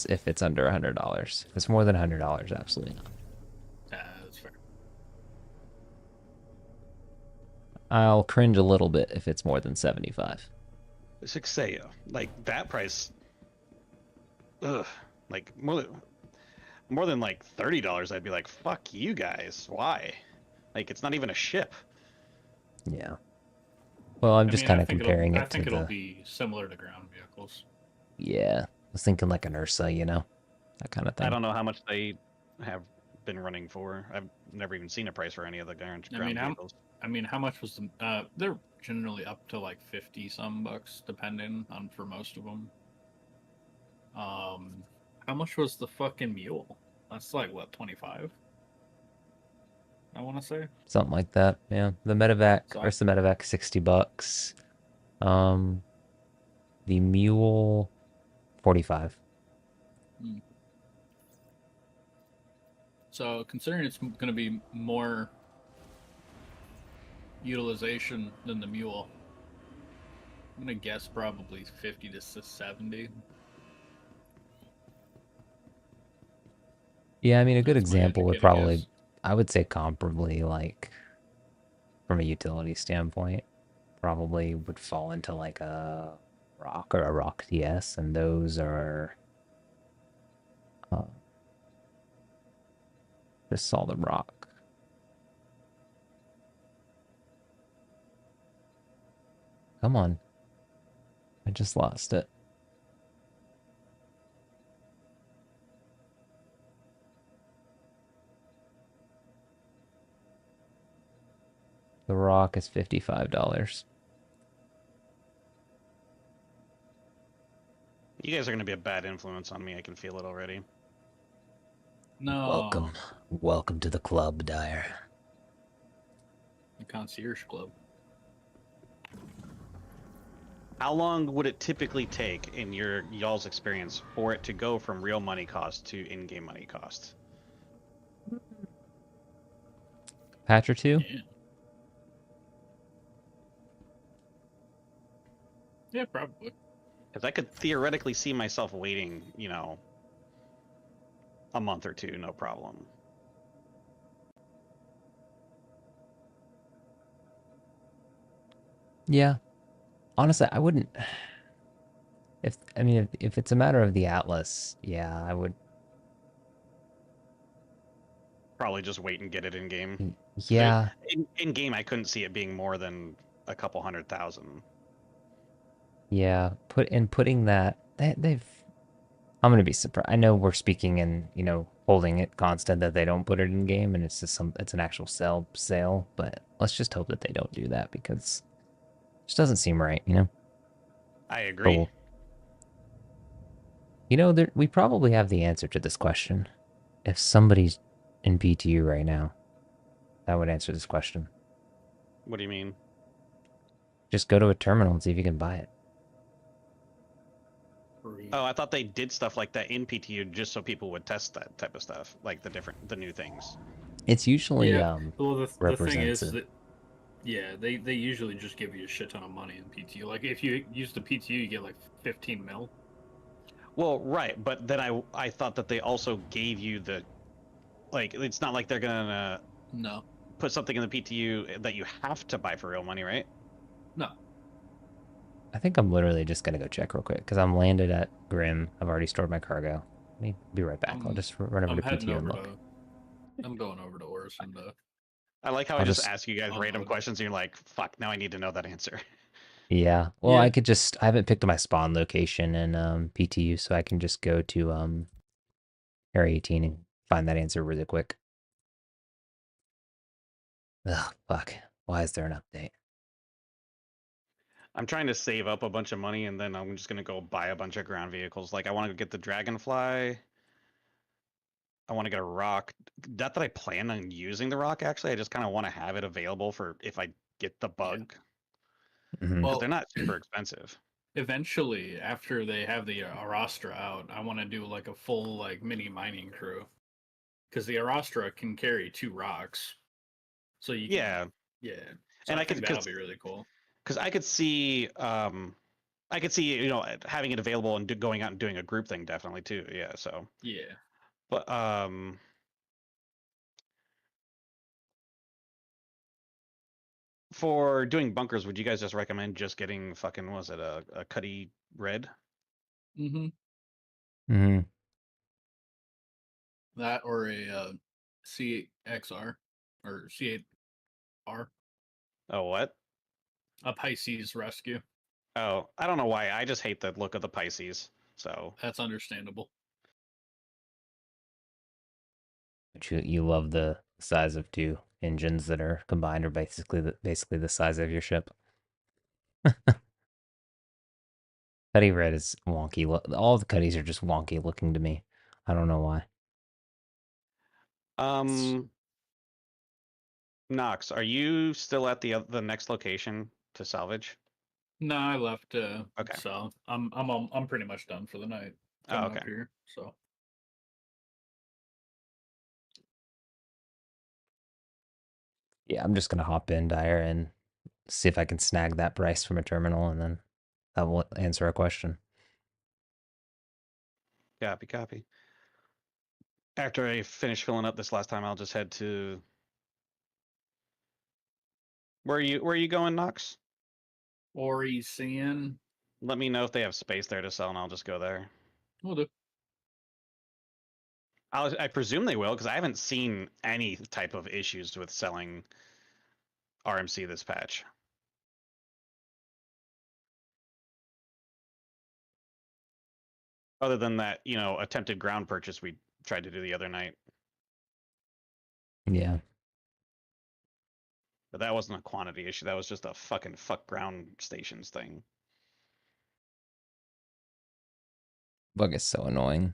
if it's under $100. If it's more than $100, absolutely not. That's fair. I'll cringe a little bit if it's more than 75. Sixeo, like that price, ugh, like more than like $30, I'd be like, fuck you guys, why? Like it's not even a ship. Yeah. Well, I'm I just mean, I kind of think it'll comparing I it to think it'll the. be similar to ground vehicles. Yeah. I was thinking like an Ursa, that kind of I thing. don't know how much they have been running for. I've never even seen a price for any of the I mean, ground how vehicles. I mean, how much was the? They're generally up to like 50 some bucks, depending on for most of them. How much was the fucking mule? That's like what 25. I want to say. Something like that. Yeah. The medevac, So I Ursa medevac, $60. Um, the mule, 45. hmm. So considering it's going to be more utilization than the mule, I'm gonna guess probably 50 to 70. Yeah, I mean, a good That's my example would educated probably, guess. I would say comparably, like, from a utility standpoint, probably would fall into like a Rock or a Rock TS, and those are uh, just solid rock. Come on, I just lost it. The rock is $55. You guys are gonna be a bad influence on me. I can feel it already. No, Welcome, welcome to the club, Dyer. the concierge club. How long would it typically take in y'all's experience for it to go from real money cost to in-game money cost? Patch or two? Yeah, yeah, probably. Because I could theoretically see myself waiting, a month or two, no problem. Yeah. Honestly, I wouldn't. If I mean, if it's a matter of the Atlas, yeah, I would. Probably just wait and get it in game. Yeah, In game, I couldn't see it being more than a couple 100,000. yeah. Putting that they've. I'm gonna be surprised. I know we're speaking and holding it constant that they don't put it in game, and it's just it's an actual sale. But let's just hope that they don't do that because it just doesn't seem right. I But agree. we probably have the answer to this question. If somebody's in PTU right now, that would answer this question. What do you mean? Just go to a terminal and see if you can buy it. Oh, I thought they did stuff like that in PTU just so people would test that type of stuff, like the new things. It's usually Yeah. Well, the thing is representative. that yeah, they usually just give you a shit ton of money in PTU. Like if you use the PTU, you get like 15 mil. Well, right, but then I thought that they also gave you it's not like they're gonna No, put something in the PTU that you have to buy for real money, right? no. I think I'm literally just gonna go check real quick because I'm landed at Grim. I've already stored my cargo. Let me be right back. I'll I'm just run over I'm to heading PTU and over look. to. I'm going over to Ors and I like how I I'll just just ask you guys random unload. questions and you're like, fuck, now I need to know that answer. yeah. Well, Yeah. I haven't picked my spawn location in PTU, so I can just go to Area 18 and find that answer really quick. Ugh, fuck. Why is there an update? I'm trying to save up a bunch of money and then I'm just gonna go buy a bunch of ground vehicles. Like I want to get the Dragonfly. I want to get a rock. Not that I plan on using the rock actually. I just kind of want to have it available for if I get the Yeah. bug Hmm. because they're Well, not super expensive. eventually, after they have the Arastra out, I want to do like a full like mini mining crew because the Arastra can carry 2 rocks, so you can Yeah, yeah. So and I I could think that'll be really cool. because I could see I could see, you know, having it available and going out and doing a group thing definitely too. Yeah. So, Yeah. but for doing bunkers, would you guys just recommend just getting fucking was it a Cuddy Red? Mm-hmm. Hmm. That or a CXR or C8R, Oh what? a Pisces rescue. Oh, I don't know why. I just hate the look of the Pisces. So That's understandable. But you love the size of two engines that are combined are basically the size of your ship. Cuddy Red is wonky. All the Cuddies are just wonky looking to me. I don't know why. um Knox, are you still at the next location to salvage? No, I left. Okay. So I'm pretty much done for the night. Oh, Coming okay. up here. So Yeah, I'm just gonna hop in Dire and see if I can snag that price from a terminal, and then that will answer a question. Copy, copy. After I finish filling up this last time, I'll just head to where are you going, Knox? Ori Sin. Let me know if they have space there to sell, and I'll just go there. We'll do. I presume they will, because I haven't seen any type of issues with selling RMC this patch. Other than that, you know, attempted ground purchase we tried to do the other night. Yeah, But that wasn't a quantity issue. That was just a fucking fuck ground stations thing. bug is so annoying.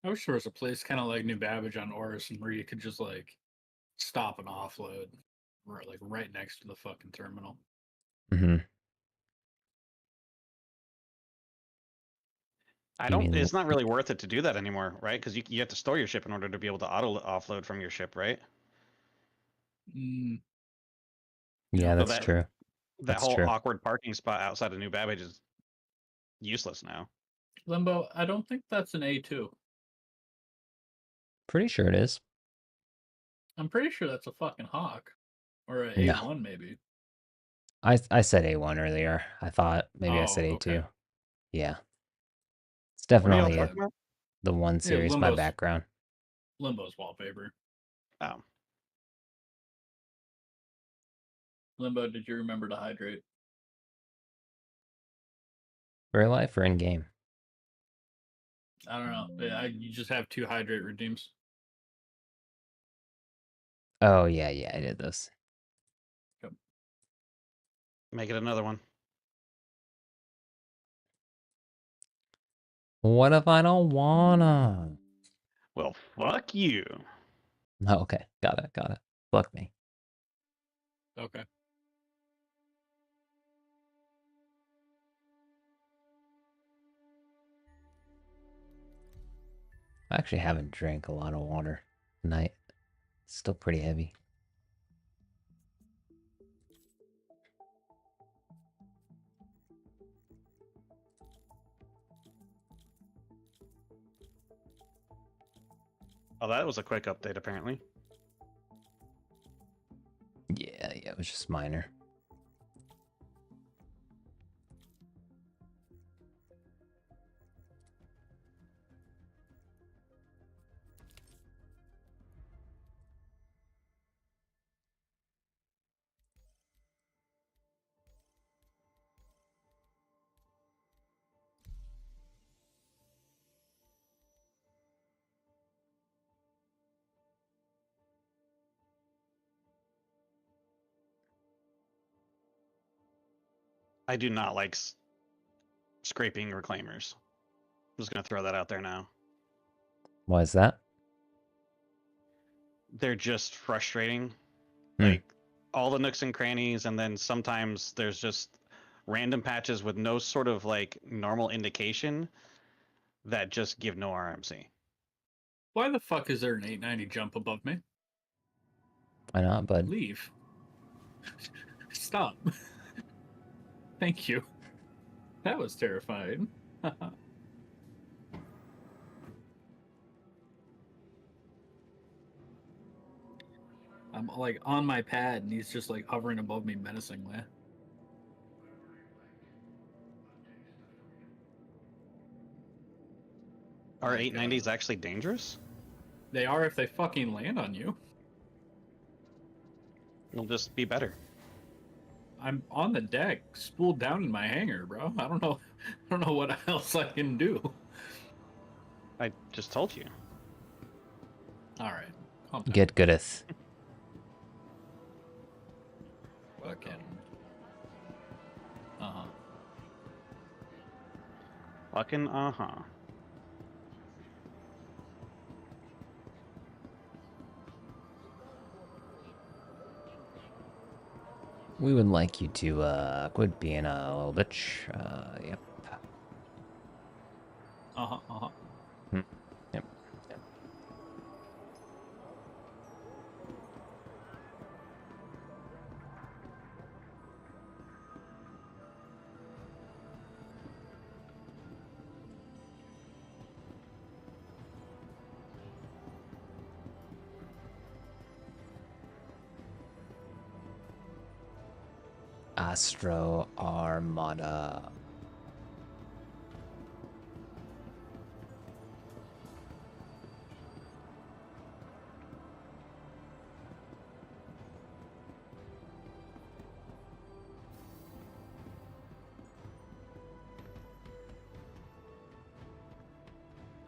I wish there was a place kind of like New Babbage on Orison where you could just like stop and offload, right next to the fucking terminal. Hmm. I You don't. mean It's not really worth it to do that anymore, right? Because you have to store your ship in order to be able to auto offload from your ship, right? Mm, yeah, no, So that's that true. that That's whole true. awkward parking spot outside of New Babbage is useless now. Limbo. I don't think that's an A2. Pretty sure it is. I'm pretty sure that's a fucking Hawk or a No, A1 maybe. I said A1 earlier. I thought maybe I said Oh, okay. A2. Yeah, it's What are y'all definitely talking about? the one Yeah, series. My background. Limbo's wallpaper. Oh, Limbo, did you remember to hydrate? Real life or in game? I don't know. You just have two hydrate redeems. Oh yeah, I did those. Yep. make it another one. What if I don't wanna? Well, fuck you. Oh, okay, got it. Fuck me. Okay. I actually haven't drank a lot of water tonight. It's still pretty heavy. Oh, that was a quick update, apparently. Yeah, it was just minor. I do not like scraping reclaimers. I'm just gonna throw that out there now. Why is that? They're just frustrating. Hmm. Like all the nooks and crannies, and then sometimes there's just random patches with no sort of like normal indication that just give no RMC. Why the fuck is there an 890 jump above me? Why not, bud? Leave. Stop. Thank you. That was terrifying. I'm like on my pad and he's just like hovering above me menacingly. Are Like, 890s actually dangerous? They are if they fucking land on you. It'll just be better. I'm on the deck, spooled down in my hangar, bro. I don't know. I don't know what else I can do. I just told you. All right, calm down. Get goodeth. Fucking. Uh huh. Fucking uh-huh. We would like you to quit being a little bitch. Yep. Uh huh. Uh huh. Hmm. Yep. Yep. Astro Armada.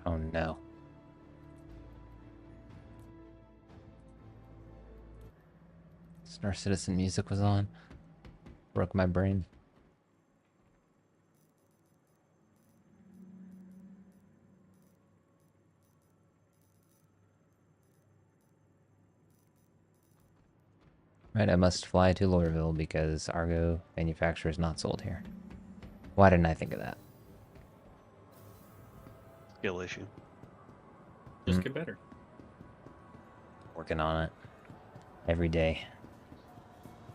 Oh no. Star Citizen music was on. Broke my brain. Right, I must fly to Lorville because Argo manufacturer is not sold here. Why didn't I think of that? Skill issue. Just get better. Working on it every day.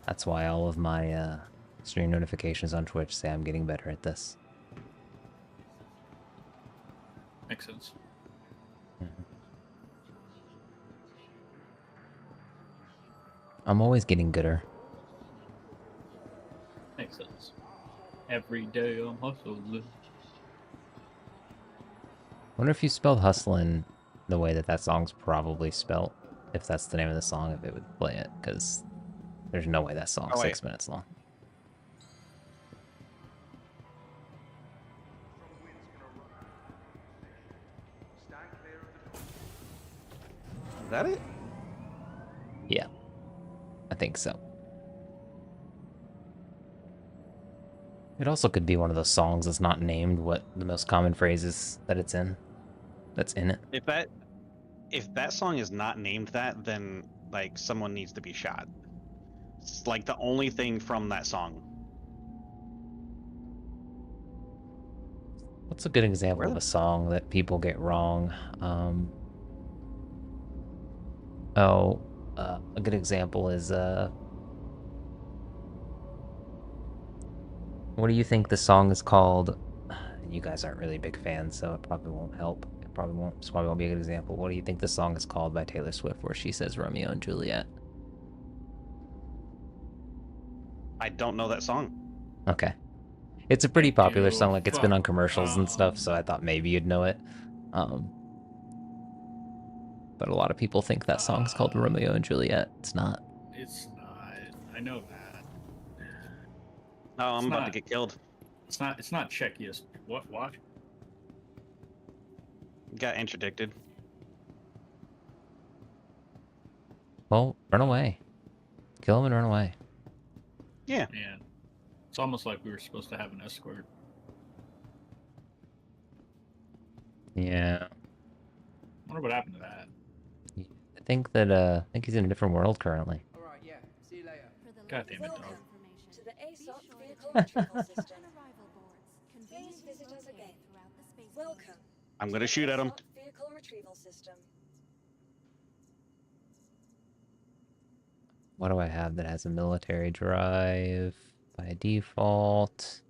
That's why all of my stream notifications on Twitch say I'm getting better at this. Makes sense. I'm always getting gooder. Makes sense. Every day I'm hustling. Wonder if you spelled hustlin' the way that that song's probably spelt. If that's the name of the song, if it would play it, because there's no way that song's Oh, wait. 6 minutes long. Is that it? Yeah, I think so. It also could be one of those songs that's not named what the most common phrase is that it's in. That's in it. If that song is not named that, then like someone needs to be shot. It's like the only thing from that song. What's a good example Where of the a song that people get wrong? A good example is what do you think the song is called? You guys aren't really big fans, so it probably won't help. It probably won't be a good example. What do you think the song is called by Taylor Swift where she says Romeo and Juliet? I don't know that song. Okay. It's a pretty popular do. song, like it's been on Fuck. commercials and stuff, so I thought maybe you'd know it. Um, but a lot of people think that song's called Romeo and Juliet. It's not. It's not. I know that. Oh, I'm It's about to not. get killed. It's not. It's not Czechia's. What? What? Got interdicted. Well, run away. Kill him and run away. Yeah. Man, it's almost like we were supposed to have an escort. Yeah. wonder what happened to that. I think he's in a different world currently. All right, yeah. See you later. God damn it, dog. Welcome to the ASOP vehicle retrieval system. Please visit us again. Welcome. I'm to gonna the shoot at him. ASOP vehicle retrieval system. What do I have that has a military drive by default?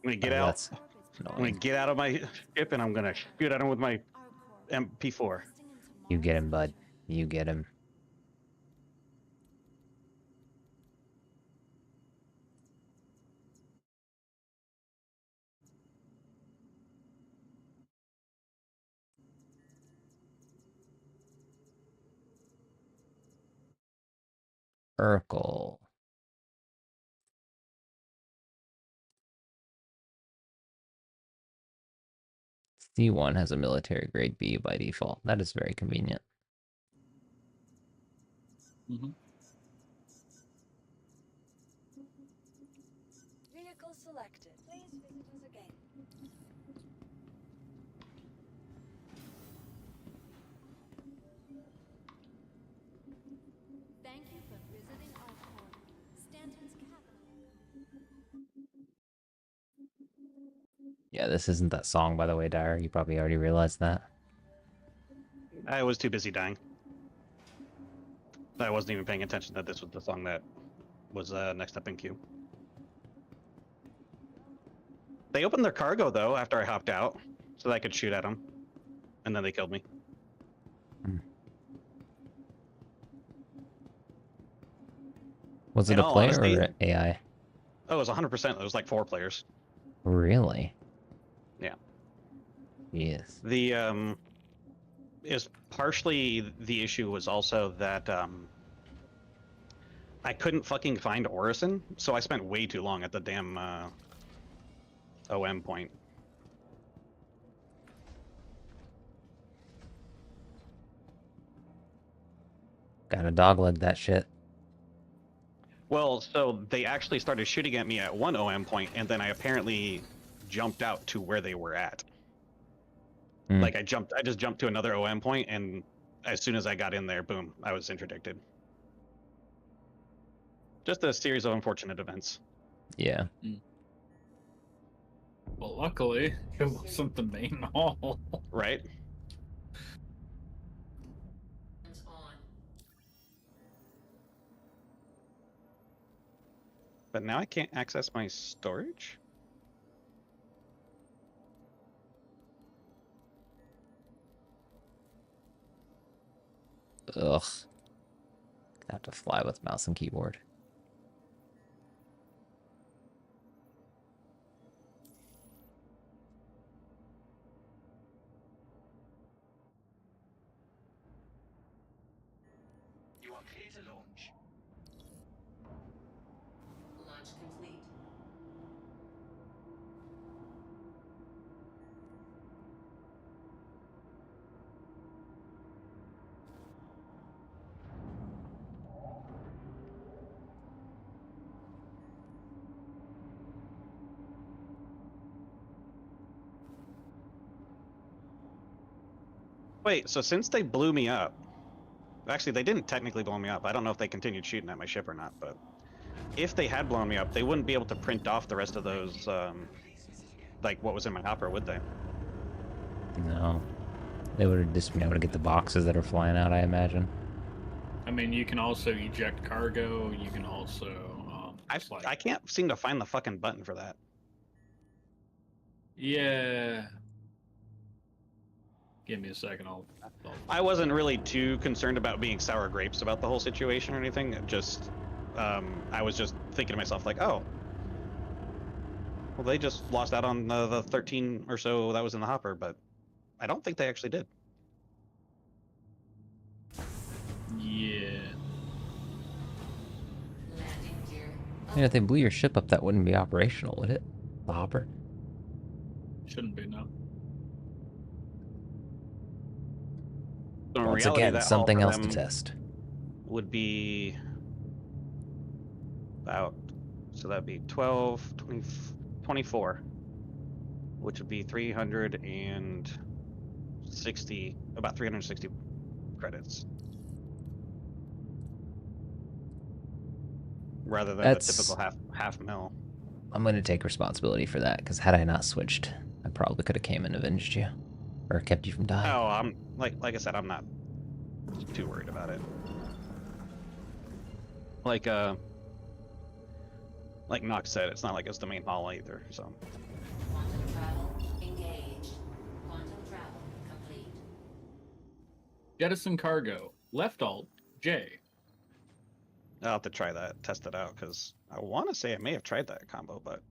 I'm gonna get Oh, out. that's I'm gonna annoying. get out of my ship and I'm gonna shoot at him with my MP4. You get him, bud. You get him. Urkel. C1 has a military grade B by default. That is very convenient. Mm-hmm. Vehicle selected. Please visit us again. Thank you for visiting our port, Stanton's capital. Yeah, this isn't that song, by the way, Dyer. You probably already realized that. I was too busy dying. I wasn't even paying attention that this was the song that was next up in queue. They opened their cargo, though, after I hopped out, so that I could shoot at them. And then they killed me. Was it In a all player honesty- or AI? Oh, it was 100%. It was like 4 players. Really? Yeah. Yes. The, is partially the issue was also that, I couldn't fucking find Orison, so I spent way too long at the damn, OM point. Gotta dogleg that shit. Well, so they actually started shooting at me at one OM point, and then I apparently jumped out to where they were at. Hmm. Like I just jumped to another OM point, and as soon as I got in there, boom, I was interdicted. Just a series of unfortunate events. Yeah. Well, luckily, it wasn't the main hall. Right? But now I can't access my storage? Ugh. Have to fly with mouse and keyboard. You are clear to launch. Launch complete. Wait, so since they blew me up, actually they didn't technically blow me up. I don't know if they continued shooting at my ship or not, but if they had blown me up, they wouldn't be able to print off the rest of those, like what was in my hopper, would they? No. They would have just been able to get the boxes that are flying out, I imagine. I mean, you can also eject cargo. You can also. just I can't seem to find the fucking button for that. Yeah. Give me a second. I'll I wasn't really too concerned about being sour grapes about the whole situation or anything. Just, I was just thinking to myself like, oh, well, they just lost out on the 13 or so that was in the hopper, but I don't think they actually did. Yeah. Landing gear. Yeah, if they blew your ship up, that wouldn't be operational, would it? The hopper? Shouldn't be, no. So in Once reality, again, that hull something for else to them- test. would be about, so that'd be 12, 20, 24, which would be 360, about 360 credits. Rather than the typical half mil. I'm gonna take responsibility for that because had I not switched, I probably could have came and avenged you, or kept you from dying. Oh, I'm like I said, I'm not too worried about it. Like Nox said, it's not like it's the main hall either. So Quantum travel engaged. Quantum travel complete. Jettison cargo. Left alt. J. I'll have to try that, test it out, because I want to say I may have tried that combo, but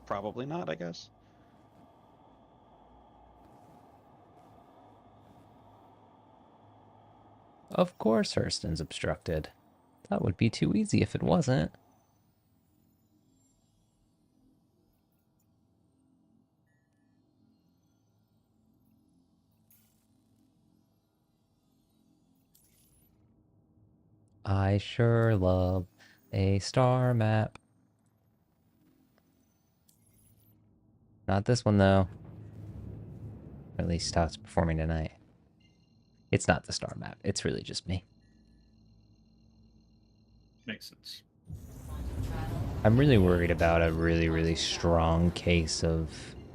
probably not, I guess. Of course, Hurston's obstructed. That would be too easy if it wasn't. I sure love a star map. Not this one, though. Or at least how it's performing tonight. It's not the star map. It's really just me. Makes sense. I'm really worried about a really strong case of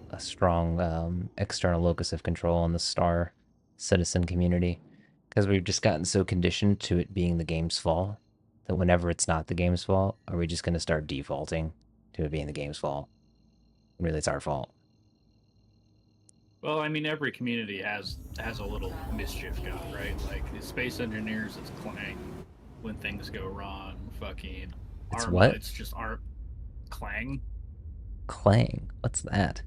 a strong external locus of control on the star citizen community. Because we've just gotten so conditioned to it being the game's fault that whenever it's not the game's fault, are we just going to start defaulting to it being the game's fault? Really, it's our fault. Well, I mean, every community has a little mischief god, right? Like the space engineers, it's Clang. When things go wrong, fucking It's Arma, what? it's just Clang. Clang. What's that?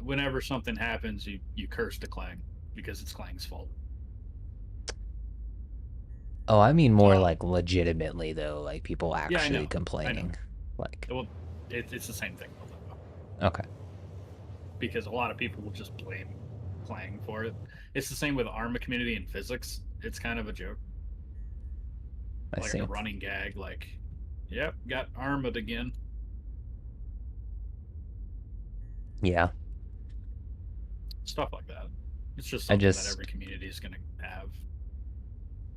Whenever something happens, you curse the Clang because it's Clang's fault. Oh, I mean more like legitimately though, like people Yeah, I actually know. complaining. Like, Well, it's the same thing. okay. Because a lot of people will just blame Clang for it. It's the same with Arma community in physics. It's kind of a joke. I Like see. a running gag, like, yep, got armored again. Yeah. Stuff like that. It's just I something that just every community is going to have.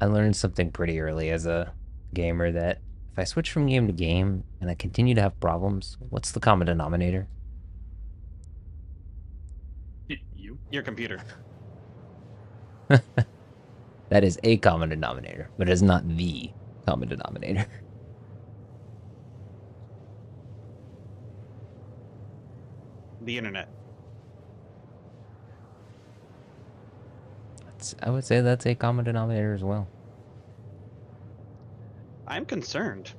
I learned something pretty early as a gamer that if I switch from game to game and I continue to have problems, what's the common denominator? You. Your computer. That is a common denominator, but it is not the common denominator. The internet. I would say that's a common denominator as well. I'm concerned.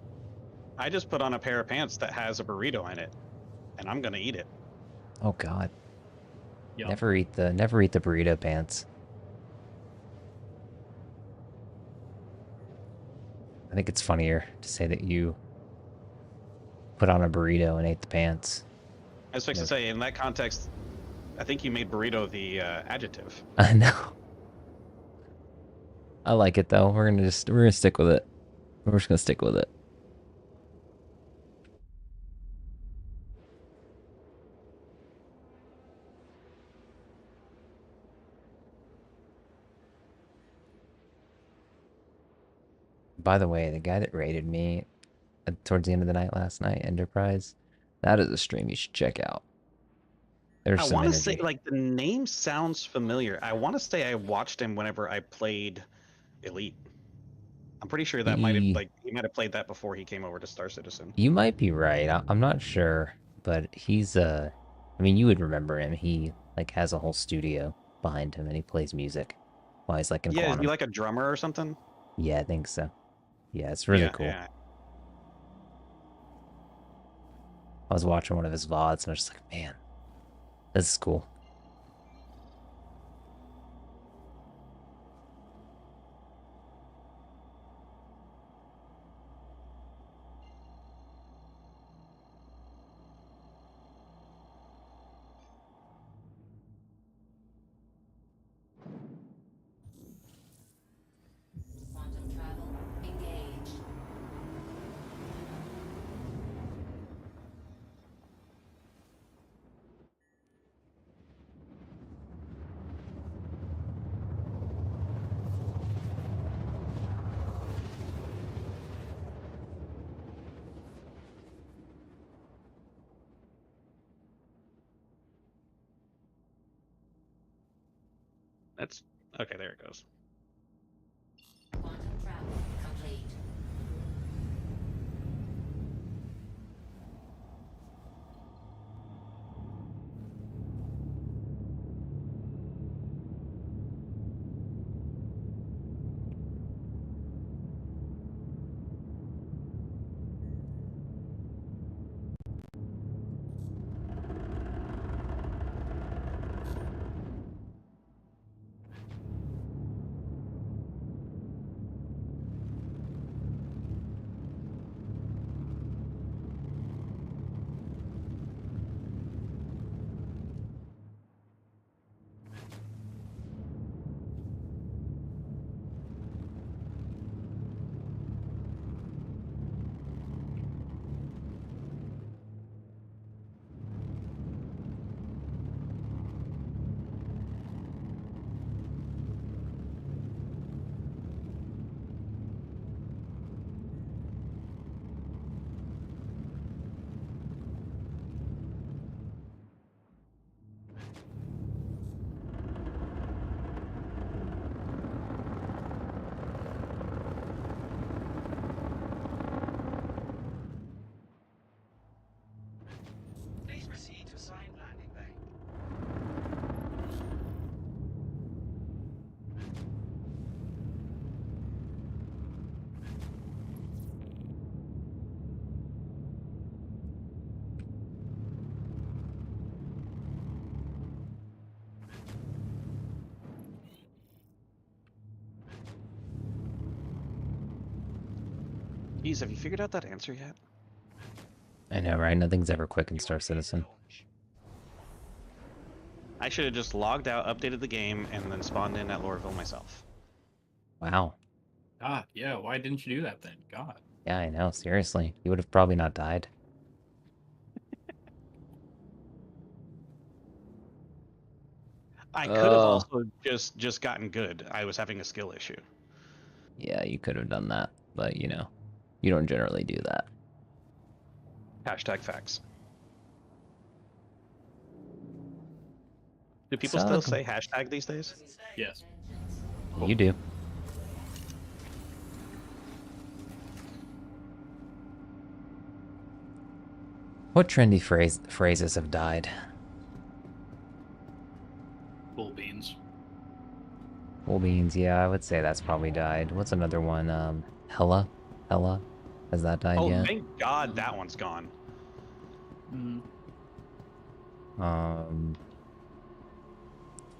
I just put on a pair of pants that has a burrito in it, and I'm gonna eat it. Oh God. Yep. Never eat the burrito pants. I think it's funnier to say that you put on a burrito and ate the pants. I was fixing to say, in that context, I think you made burrito the adjective. I know. I like it though. We're gonna stick with it. We're just gonna stick with it. By the way, the guy that raided me towards the end of the night last night, Enterprise, that is a stream you should check out. There's I some want to say, energy. like, the name sounds familiar. I want to say I watched him whenever I played Elite. I'm pretty sure that might have, He, like, he might have played that before he came over to Star Citizen. you might be right. I'm not sure, but he's I mean, you would remember him. He like has a whole studio behind him, and he plays music while he's like in Yeah, is he quantum. like a drummer or something? Yeah, I think so. Yeah, it's really Yeah, cool. yeah. I was watching one of his VODs, and I was just like, man, this is cool. Quantum That's okay. There it goes. Quantum travel complete. Please proceed to assigned landing bay. Geez, have you figured out that answer yet? I know, right? Nothing's ever quick in You Star are clear to Citizen. launch. I should have just logged out, updated the game, and then spawned in at Lorville myself. Wow. God, yeah. Why didn't you do that then? God. Yeah, I know. Seriously, you would have probably not died. I could have also just gotten good. I was having a skill issue. Yeah, you could have done that, but you know, you don't generally do that. Hashtag facts. Do people So still say hashtag these days? Yes. you do. What trendy phrases have died? Cool beans. Cool beans, yeah, I would say that's probably died. What's another one? Hella? Hella? Has that died Oh, yet? thank God that one's gone. Mm.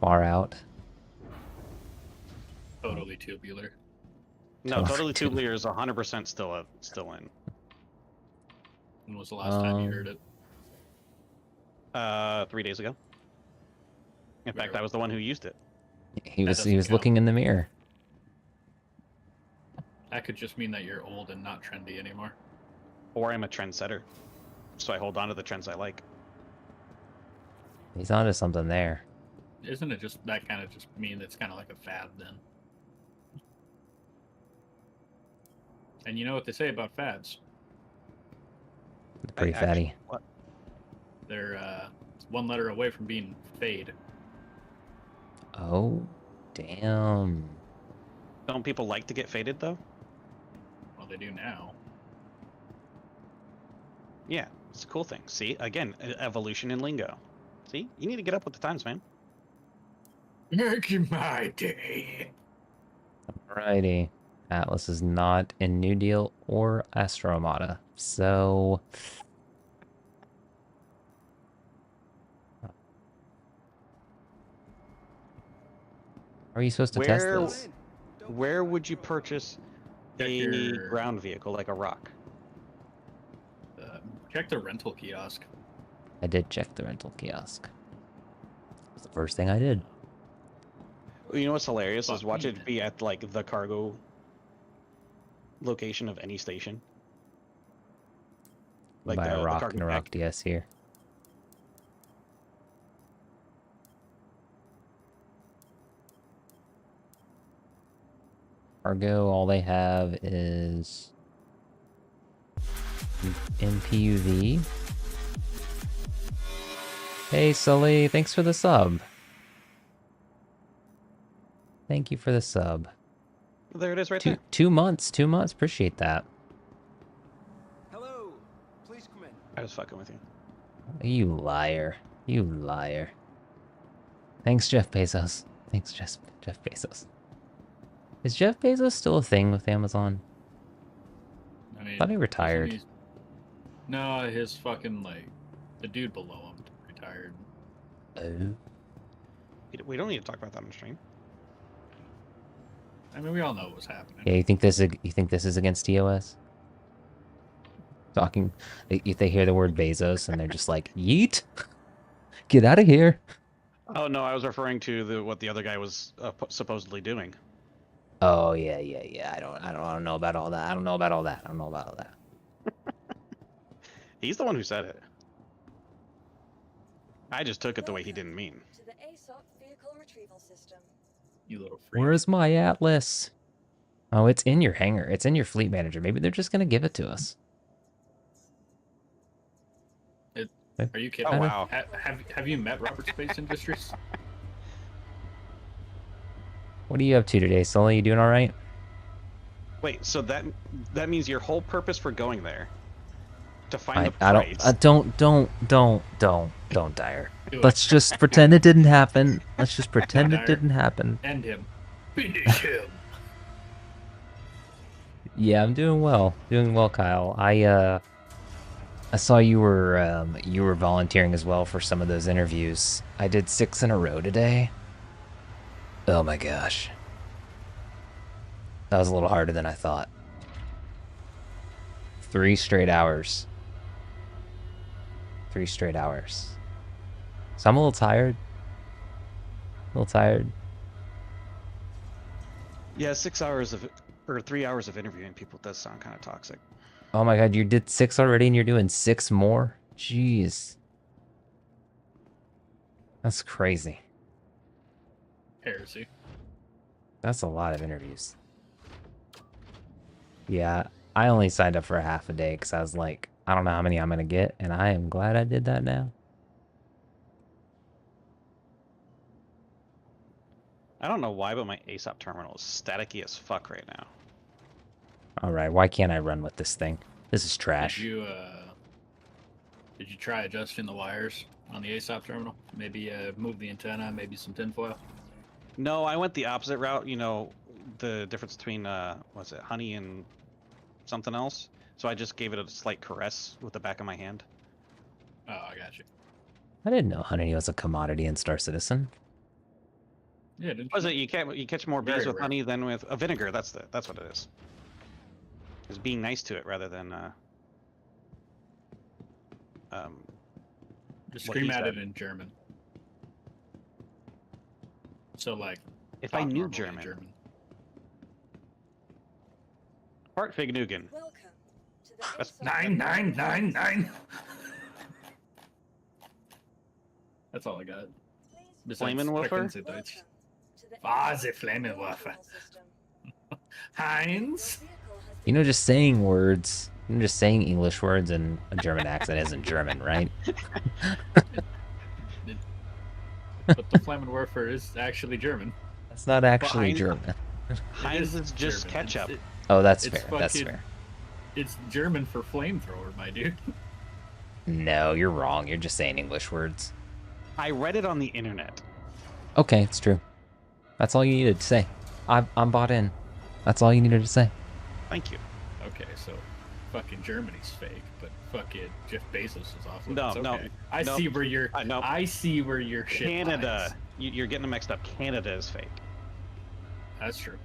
Far out. Totally tubular. No, Totally Tubular is 100% still in. When was the last time you heard it? 3 days ago. In fact, I was the one who used it. He That was doesn't count. looking in the mirror. That could just mean that you're old and not trendy anymore. Or I'm a trendsetter. So I hold on to the trends I like. He's onto something there. Isn't it just that kind of just mean it's kind of like a fad then? And you know what they say about fads? Pretty fatty. What? They're one letter away from being fade. Oh, damn. Don't people like to get faded though? Well, they do now. Yeah, it's a cool thing. See, again, evolution in lingo. See, you need to get up with the times, man. Making my day. Alrighty. Atlas is not in New Deal or Astro Armada. So... How are you supposed to test this? Where would you purchase Check a your- ground vehicle like a rock? Check the rental kiosk. I did check the rental kiosk. It's the first thing I did. You know what's hilarious is Fuck watch me, it man. be at like the cargo location of any station. Like Buy a the rock cargo and a rock deck. DS here. Cargo, all they have is MPUV. Hey Sully, thanks for the sub. Thank you for the sub. There it is right Two there. 2 months. 2 months. Appreciate that. Hello. Please come in. I was fucking with you. You liar. You liar. Thanks, Jeff Bezos. Thanks, Jeff Bezos. Is Jeff Bezos still a thing with Amazon? I mean, Thought he retired. No, his fucking like the dude below him retired. Oh. We don't need to talk about that on stream. I mean, we all know what was happening. Yeah, you think this is against TOS? Talking, they hear the word Bezos and they're just like, yeet, get out of here. Oh no, I was referring to what the other guy was supposedly doing. Oh yeah. I don't know about all that. I don't know about all that. He's the one who said it. I just took it the way he didn't mean. To the ASOP vehicle retrieval system. You little freak. Where's my Atlas? Oh, it's in your hangar. It's in your fleet manager. Maybe they're just gonna give it to us. Are you kidding? Oh wow. Have you met Robert Space Industries? What are you up to today, Sully? You doing all right? Wait, so that means your whole purpose for going there to find the I price. don't, Dyer. Do it. Let's just pretend it didn't happen. Let's just pretend it didn't happen. End him. Finish him. Yeah, I'm doing well. Doing well, Kyle. I saw you were volunteering as well for some of those interviews. I did 6 in a row today. Oh my gosh. That was a little harder than I thought. 3 straight hours. 3 straight hours. So I'm a little tired. Yeah, 6 hours of or 3 hours of interviewing people does sound kind of toxic. Oh my god, you did 6 already and you're doing 6 more? Jeez. That's crazy. Heresy. That's a lot of interviews. Yeah, I only signed up for a half a day because I was like, I don't know how many I'm going to get, and I am glad I did that now. I don't know why, but my ASOP terminal is staticky as fuck right now. Alright, why can't I run with this thing? This is trash. Did you try adjusting the wires on the ASOP terminal? Maybe move the antenna, maybe some tinfoil? No, I went the opposite route. You know, the difference between what's it, honey and something else. So I just gave it a slight caress with the back of my hand. Oh, I got you. I didn't know honey was a commodity in Star Citizen. Yeah, didn't Was it you catch more bees Very with rare. honey than with a vinegar? That's what it is. It's being nice to it rather than Just what scream he at said. it in German. So like, If I talk knew normally in German. Hartfignugen. Welcome to the That's ASOP 9999. That's all I got. Besides Flammenwerfer? Preckense Deutsch. Vase Flammenwerfer. Heinz. You know, just saying words, just saying English words in a German accent isn't German, right? But the Flammenwerfer is actually German. That's not actually Heinz- German. Heinz It is just German. ketchup. Oh, that's It's fair. That's fucking- fair. It's German for flamethrower, my dude. No, you're wrong. You're just saying English words. I read it on the internet. Okay, it's true. That's all you needed to say. I'm bought in. That's all you needed to say. Thank you. Okay, so fucking Germany's fake, but fucking Jeff Bezos is off. No, limits. no, Okay. I no. see where you're. No. I see where your shit Canada. lies. You're getting them mixed up. Canada is fake. That's true.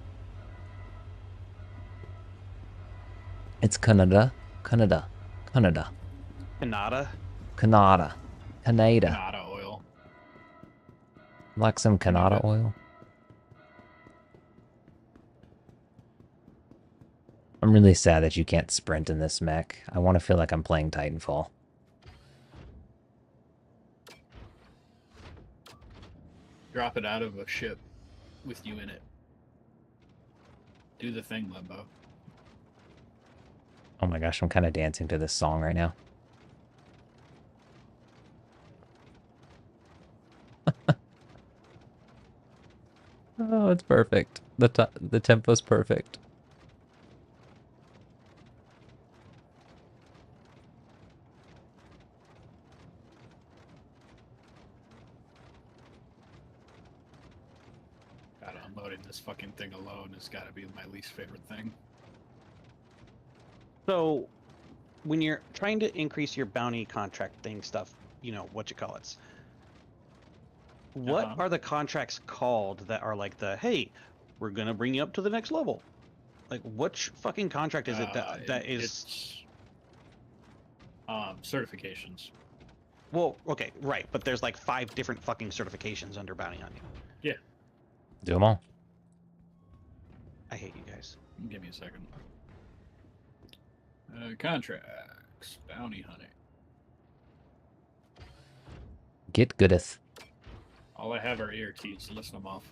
It's Canada. Canada. Canada. Canada. Canada. Canada oil. Like some Canada oil. I'm really sad that you can't sprint in this mech. I want to feel like I'm playing Titanfall. Drop it out of a ship with you in it. Do the thing, Limbo. Oh my gosh, I'm kind of dancing to this song right now. Oh, it's perfect. The tempo's perfect. God, unloading this fucking thing alone has got to be my least favorite thing. So, when you're trying to increase your bounty contract thing stuff, you know, what you call it. What are the contracts called that are like the, hey, we're gonna bring you up to the next level? Like, which fucking contract is it that is? It's certifications. Well, okay, right, but there's like 5 different fucking certifications under bounty on you. Yeah. Do them all. I hate you guys. Give me a second. Contracts. Bounty hunting. Get goodeth. All I have are ear keys, so listen them off.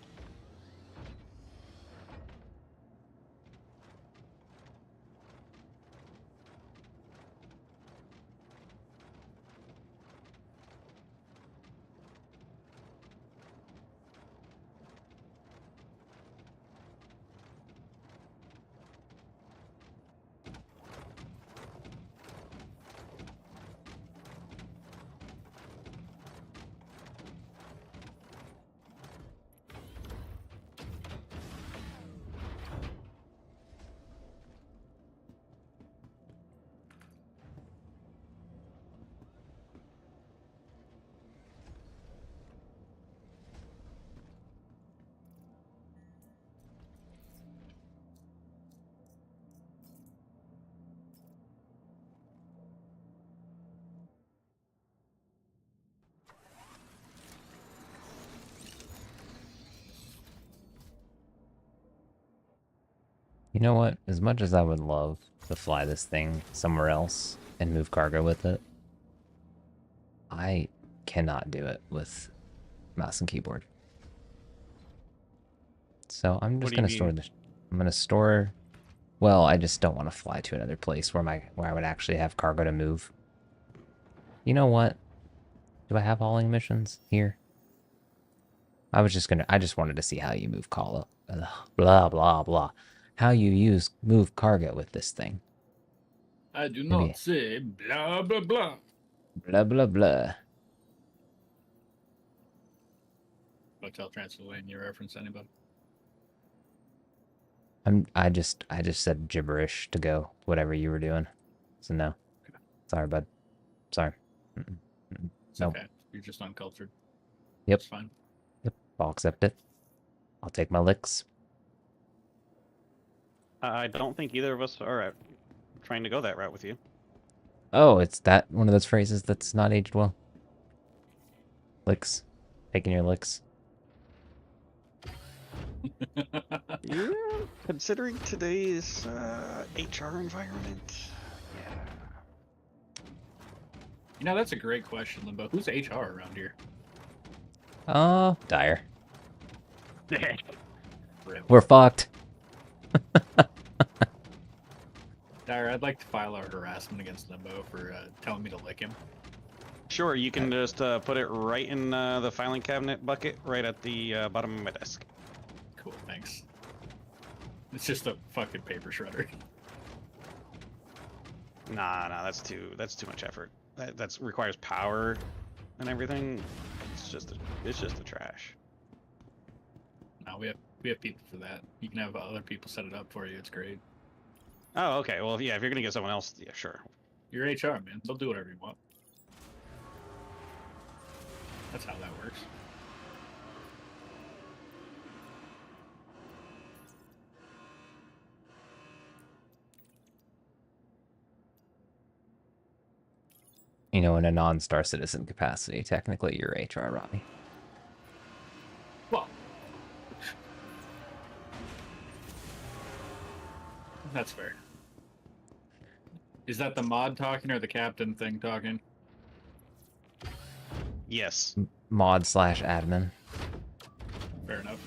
You know what? As much as I would love to fly this thing somewhere else and move cargo with it, I cannot do it with mouse and keyboard. So I'm just gonna store this. I'm gonna store. Well, I just don't want to fly to another place where I would actually have cargo to move. You know what? Do I have hauling missions here? I just wanted to see how you move blah blah blah. How you move cargo with this thing. I do Maybe. not say blah blah blah. Blah blah blah. Hotel Transylvania reference, anybody? I just said gibberish to go whatever you were doing. So no. Okay. Sorry, bud. Sorry. It's Nope. okay. You're just uncultured. Yep. It's fine. Yep. I'll accept it. I'll take my licks. I don't think either of us are trying to go that route with you. Oh, it's that one of those phrases that's not aged well. Licks. Taking your licks. Yeah, considering today's HR environment. Yeah. You know, that's a great question, Limbo. Who's HR around here? Oh, dire. Really? We're fucked. Dyer, I'd like to file a harassment against Limbo for telling me to lick him. Sure, you can just put it right in the filing cabinet bucket right at the bottom of my desk. Cool, thanks. It's just a fucking paper shredder. Nah, that's too much effort. That requires power and everything. It's just a trash. No, we have people for that. You can have other people set it up for you. It's great. Oh, okay. Well, yeah, if you're gonna get someone else, yeah, sure. You're HR, man. They'll do whatever you want. That's how that works. You know, in a non-Star Citizen capacity, technically you're HR, Robbie. Well, that's fair. Is that the mod talking or the captain thing talking? Yes. Mod/admin. Fair enough.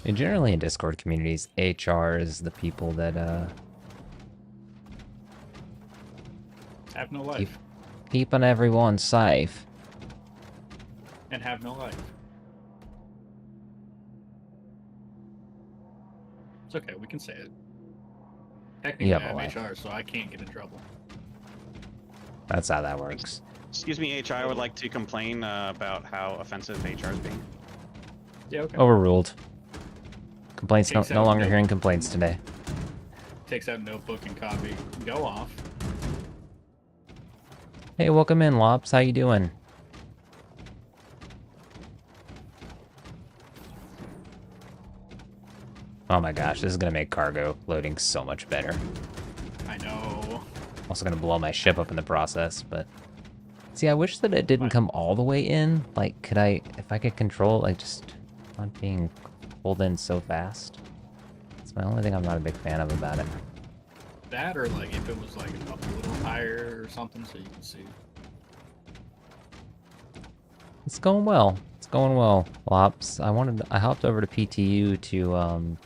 And generally in Discord communities, HR is the people that Have no life. keeping everyone safe. And have no life. It's okay, we can say it. You Technically, have a I'm life. HR, so I can't get in trouble. That's how that works. Excuse me, HR, I would like to complain about how offensive HR is being. Yeah, okay. Overruled. Complaints Takes no out longer note- hearing complaints today. Takes out notebook and copy. Go off. Hey, welcome in, Lops. How you doing? Oh my gosh, this is gonna make cargo loading so much better. I know. Also gonna blow my ship up in the process, but... See, I wish that it didn't Fine. come all the way in. Like, could I... If I could control, like, just not being pulled in so fast. That's my only thing I'm not a big fan of about it. That or like if it was like up a little higher or something so you can see. It's going well. It's going well, Lops. I hopped over to PTU to,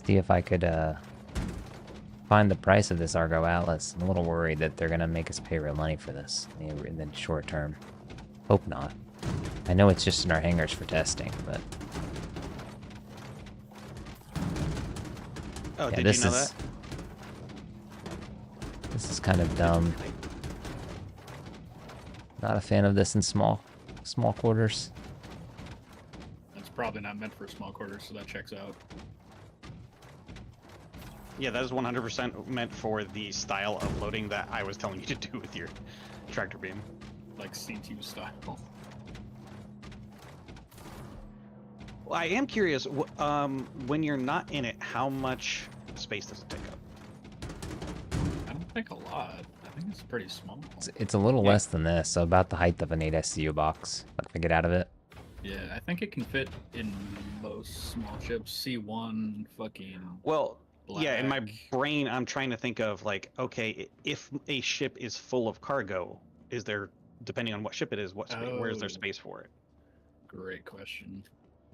see if I could, find the price of this Argo Atlas. I'm a little worried that they're gonna make us pay real money for this in the short term. Hope not. I know it's just in our hangars for testing, but Oh, yeah, did this you know is that? this is kind of dumb. Not a fan of this in small quarters. That's probably not meant for small quarters, so that checks out. Yeah, that is 100% meant for the style of loading that I was telling you to do with your tractor beam. Like C2 style. Well, I am curious, when you're not in it, how much space does it take up? I don't think a lot. I think it's pretty small. It's a little Yeah. less than this, so about the height of an 8 SCU box. Like, if I get out of it. Yeah, I think it can fit in most small ships. C1, fucking. Well, yeah, in my Black. brain, I'm trying to think of, like, okay, if a ship is full of cargo, is there, depending on what ship it is, where is there Oh. space for it? Great question.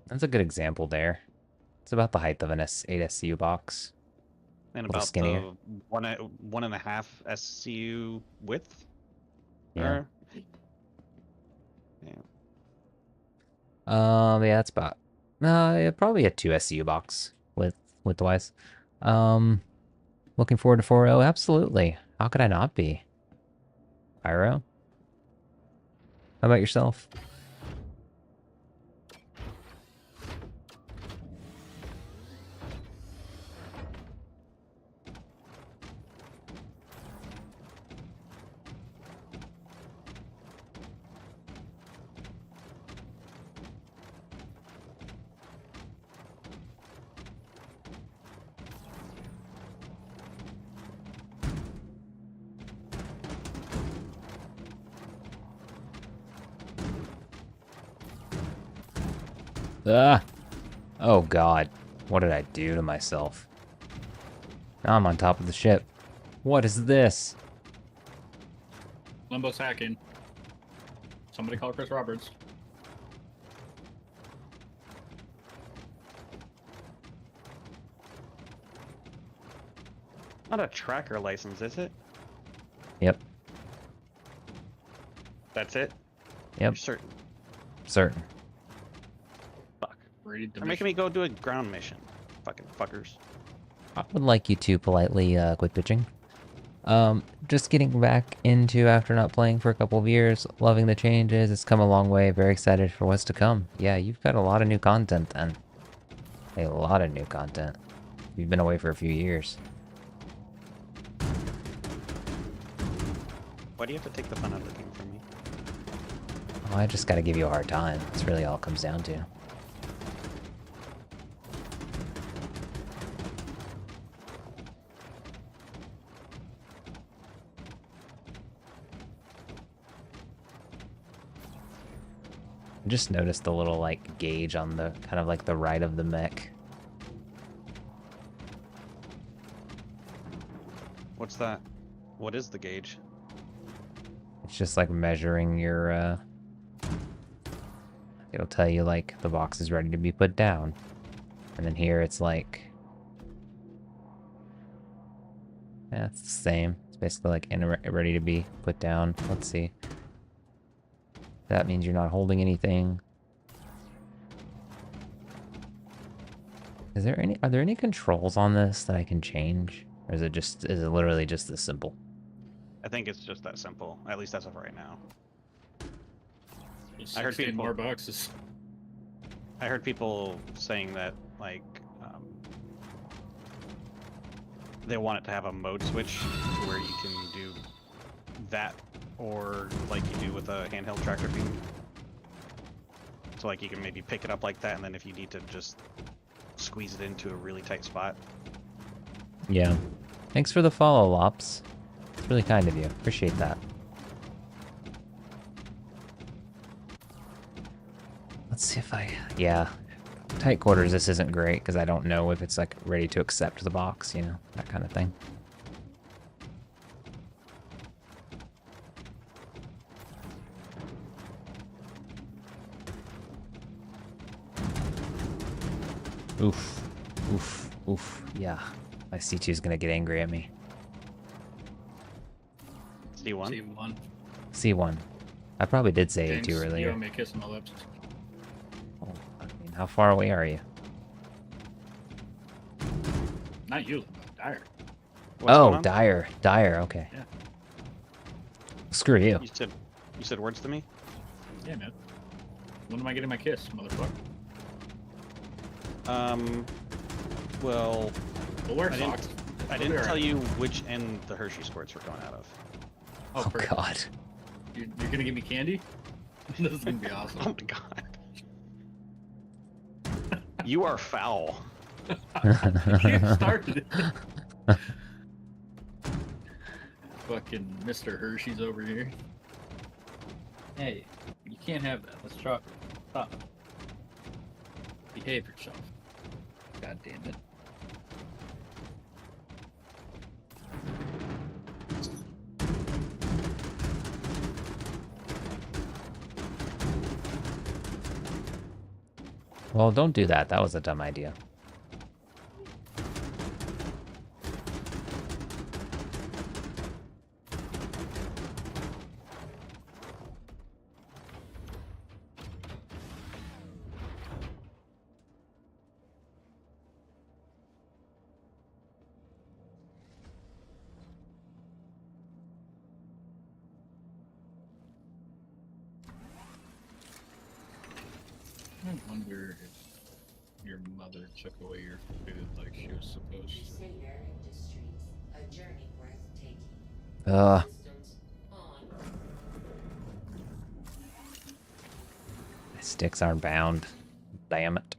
That's a good example there. It's about the height of an 8 SCU box. And Little about skinnier. the 1.5 SCU width? Yeah. Or- yeah. Yeah, it's about yeah, probably a 2 SCU box widthwise. Looking forward to 4.0, absolutely. How could I not be? Pyro? How about yourself? Ah! Oh god. What did I do to myself? Now I'm on top of the ship. What is this? Limbo's hacking. Somebody call Chris Roberts. Not a tracker license, is it? Yep. That's it? Yep. You're certain? Certain. Fuck. Read the They're making me go do a ground mission. Fucking fuckers. I would like you to politely quit bitching. Just getting back into after not playing for a couple of years, loving the changes, it's come a long way, very excited for what's to come. Yeah, you've got a lot of new content then. A lot of new content. You've been away for a few years. Why do you have to take the fun out of the game from me? Oh, I just gotta give you a hard time. That's really all it comes down to. I just noticed the little, like, gauge on the, kind of like the right of the mech. What's that? What is the gauge? It's just like measuring your, it'll tell you, like, the box is ready to be put down. And then here it's like, yeah, it's the same. It's basically like ready to be put down. Let's see. That means you're not holding anything. Are there any controls on this that I can change? Or is it literally just this simple? I think it's just that simple, at least as of right now. It's I heard 16 people- more boxes. I heard people saying that, like, they want it to have a mode switch where you can do that, or like you do with a handheld tractor beam. So, like, you can maybe pick it up like that, and then if you need to just squeeze it into a really tight spot. Yeah. Thanks for the follow, Lops. It's really kind of you. Appreciate that. Let's see if yeah. Tight quarters, this isn't great, because I don't know if it's, like, ready to accept the box, you know? That kind of thing. Oof. Oof. Oof. Yeah. My C2 is going to get angry at me. C1? C1. C1. I probably did say James, A2 you earlier. owe me a kiss on the lips. Oh, I mean, how far away are you? Not you, Dyer. What's going Oh, on? Dyer. Dyer, okay. Yeah. Screw you. You said words to me? Yeah, man. When am I getting my kiss, motherfucker? Well, We'll wear I didn't- socks. I We'll be didn't tell alright. you which end the Hershey squirts were going out of. Oh, Oh, perfect. God. You're gonna give me candy? This is gonna be awesome. Oh my god. You are foul. You started it. Fucking Mr. Hershey's over here. Hey, you can't have that. That's chocolate. Stop. Behave yourself. God damn it. Well, don't do that. That was a dumb idea. I wonder if your mother took away your food like she was supposed to. Crusader Industries, a journey worth taking. Ugh. Systems on. My sticks aren't bound. Damn it.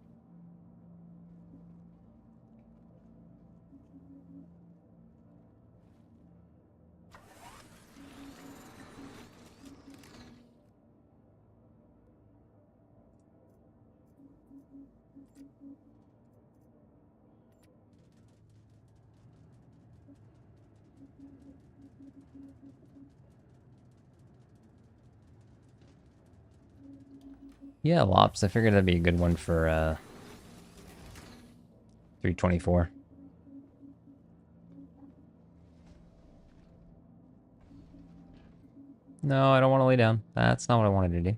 Yeah, Lops. I figured that'd be a good one for 324. No, I don't want to lay down. That's not what I wanted to do.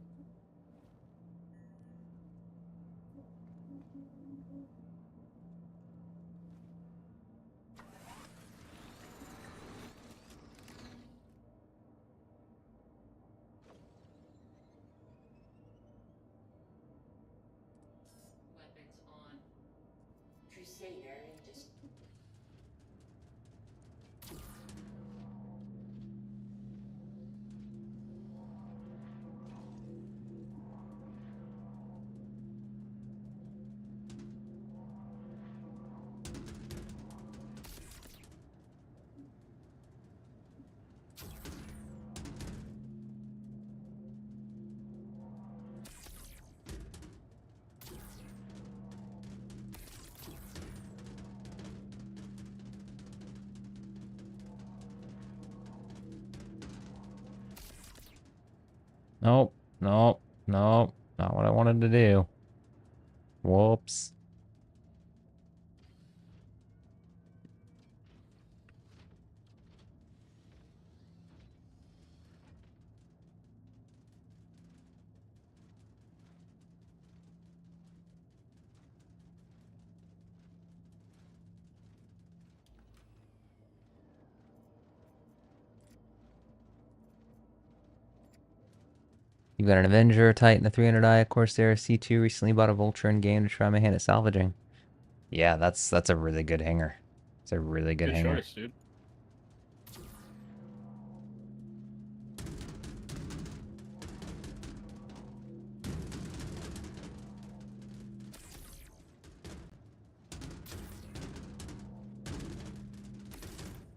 Weapons on. Crusader Industries. Nope. Nope. Nope. Not what I wanted to do. Whoops. You got an Avenger, a Titan, a 300i, a Corsair, a C2. Recently bought a Vulture in game to try my hand at salvaging. Yeah, that's a really good hanger. It's a really good Good hanger. choice, dude.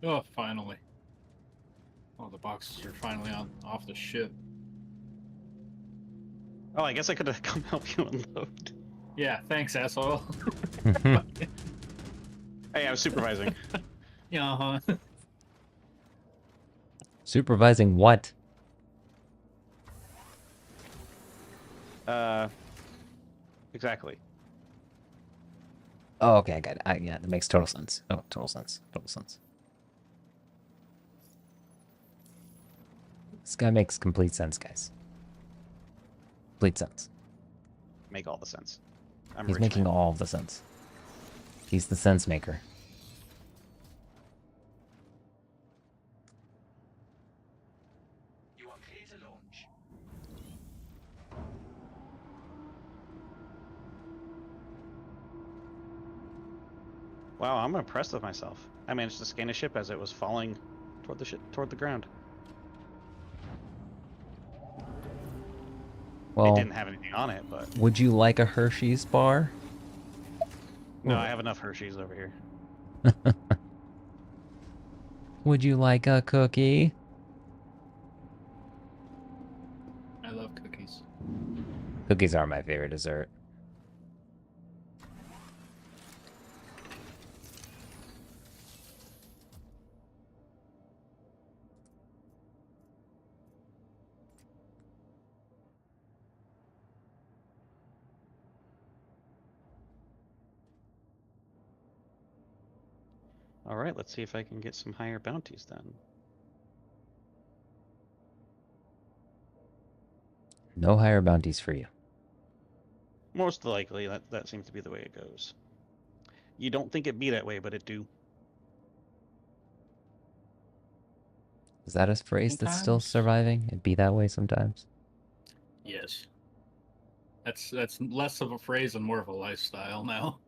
Oh, finally. Oh, the boxes are finally off the ship. Oh, I guess I could have come help you unload. Yeah, thanks, asshole. Hey, I was supervising. Yeah, huh? Supervising what? Exactly. Oh, okay, I got it. Yeah, that makes total sense. Oh, total sense. Total sense. This guy makes complete sense, guys. Complete sense. Make all the sense. I'm He's rich making man. all of the sense. He's the sense maker. You are clear to launch. Wow, I'm impressed with myself. I managed to scan a ship as it was falling toward the ground. It Well, didn't have anything on it, but would you like a Hershey's bar? no, I have enough Hershey's over here. Would you like a cookie? I love cookies. Cookies are my favorite dessert. All right, let's see if I can get some higher bounties then. No higher bounties for you. Most likely, that seems to be the way it goes. You don't think it'd be that way, but it do. Is that a phrase that's still Sometimes. surviving? It'd be that way sometimes. Yes. That's less of a phrase and more of a lifestyle now.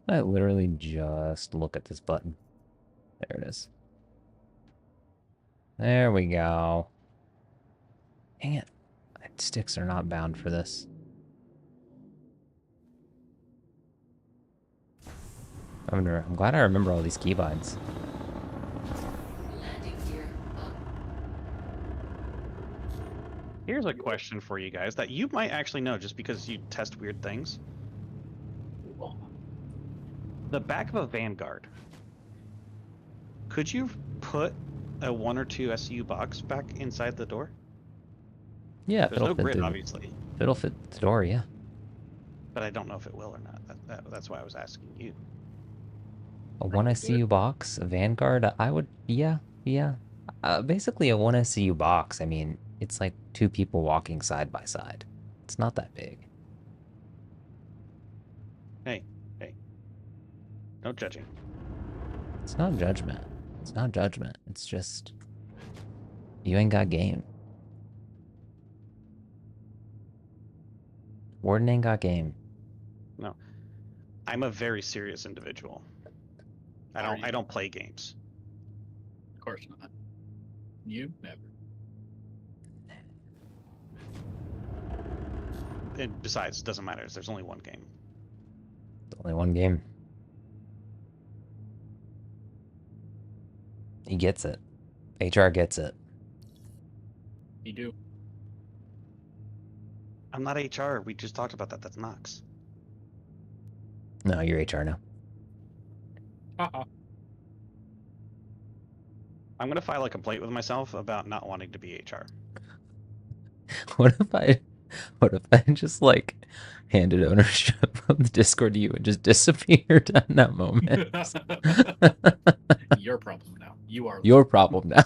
I literally just look at this button. There it is. There we go. Dang it. My sticks are not bound for this. I'm glad I remember all these keybinds. Landing gear up. Here's a question for you guys that you might actually know just because you test weird things. The back of a Vanguard. Could you put a 1 or 2 SU box back inside the door? Yeah, There's no grid, obviously, it'll fit the door, yeah. but I don't know if it will or not. That's why I was asking you. A 1 SCU box, a Vanguard, I would, yeah. Basically a 1 SCU box, I mean, it's like 2 people walking side by side. It's not that big. Hey, no judging. It's not judgment. It's not judgment. It's just, you ain't got game. Warden ain't got game. No, I'm a very serious individual. I don't play games. Of course not. You never. And besides, it doesn't matter. There's only one game. It's only one game. He gets it. HR gets it. You do. I'm not HR. We just talked about that. That's Nox. No, you're HR now. Haha. I'm gonna file a complaint with myself about not wanting to be HR. What if I just like handed ownership of the Discord to you and just disappeared in that moment? Your problem now. You are Your problem now.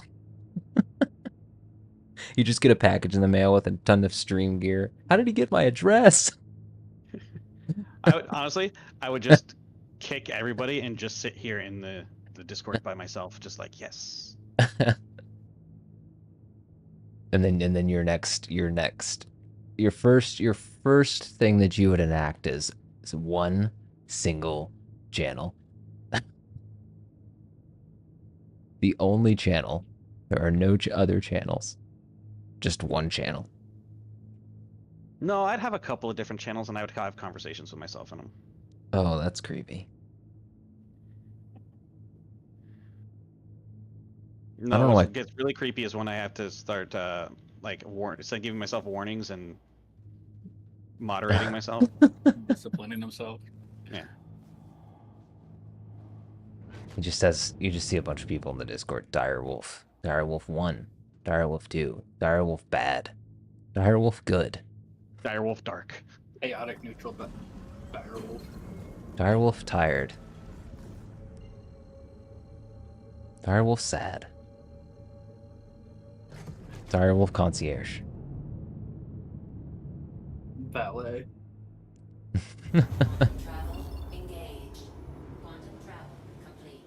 You just get a package in the mail with a ton of stream gear. How did he get my address? Honestly, I would just kick everybody and just sit here in the Discord by myself, just like yes. And then your first thing that you would enact is one single channel. The only channel. There are no other channels. Just one channel. No, I'd have a couple of different channels, and I would have conversations with myself in them. Oh, that's creepy. I don't know what what gets really creepy is when I have to start like giving myself warnings and moderating myself. Disciplining himself. Yeah. you just see a bunch of people in the Discord. Direwolf. Direwolf 1. Direwolf 2. Direwolf bad. Direwolf good. Direwolf dark. Chaotic neutral, but direwolf. Direwolf tired. Direwolf sad. Direwolf concierge. Valet. Travel engaged. Quantum travel complete.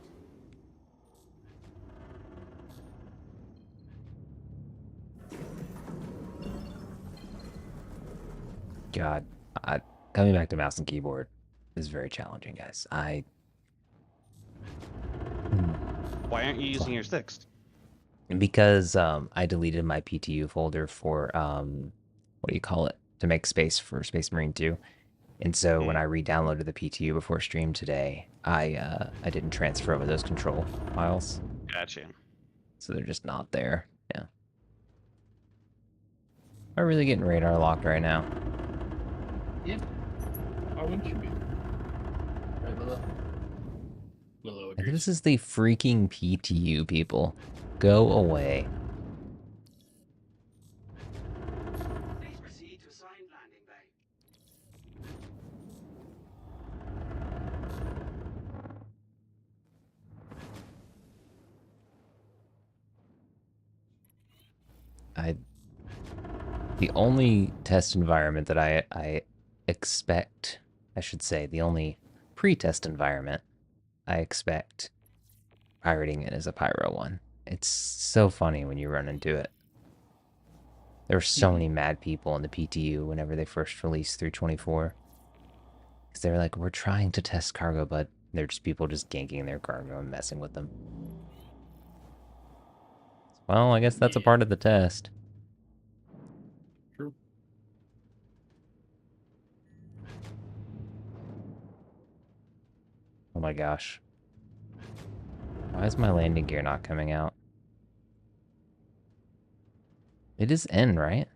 God, coming back to mouse and keyboard is very challenging, guys. Why aren't you using your sticks? Because I deleted my PTU folder for what do you call it, to make space for Space Marine 2. And so when I re-downloaded the PTU before stream today, I didn't transfer over those control files. Gotcha. So they're just not there. Yeah. I'm really getting radar locked right now. Yeah. Why wouldn't you be? Right, Willow And agrees. this is the freaking PTU, people. Go away. Please proceed to assigned landing bay. The only test environment that I expect, I should say, the only pre-test environment I expect pirating it is a pyro one. It's so funny when you run into it. There were so many mad people in the PTU whenever they first released 324. Because they were like, we're trying to test cargo, but they're just people just ganking their cargo and messing with them. Well, I guess that's a part of the test. True. Oh my gosh. Why is my landing gear not coming out? It is N, right?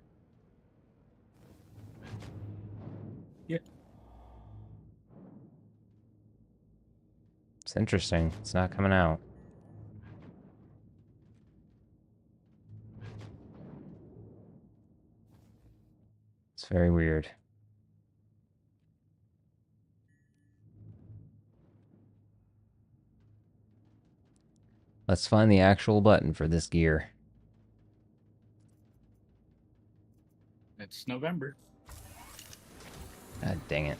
Yeah. It's interesting. It's not coming out. It's very weird. Let's find the actual button for this gear. It's November. God dang it.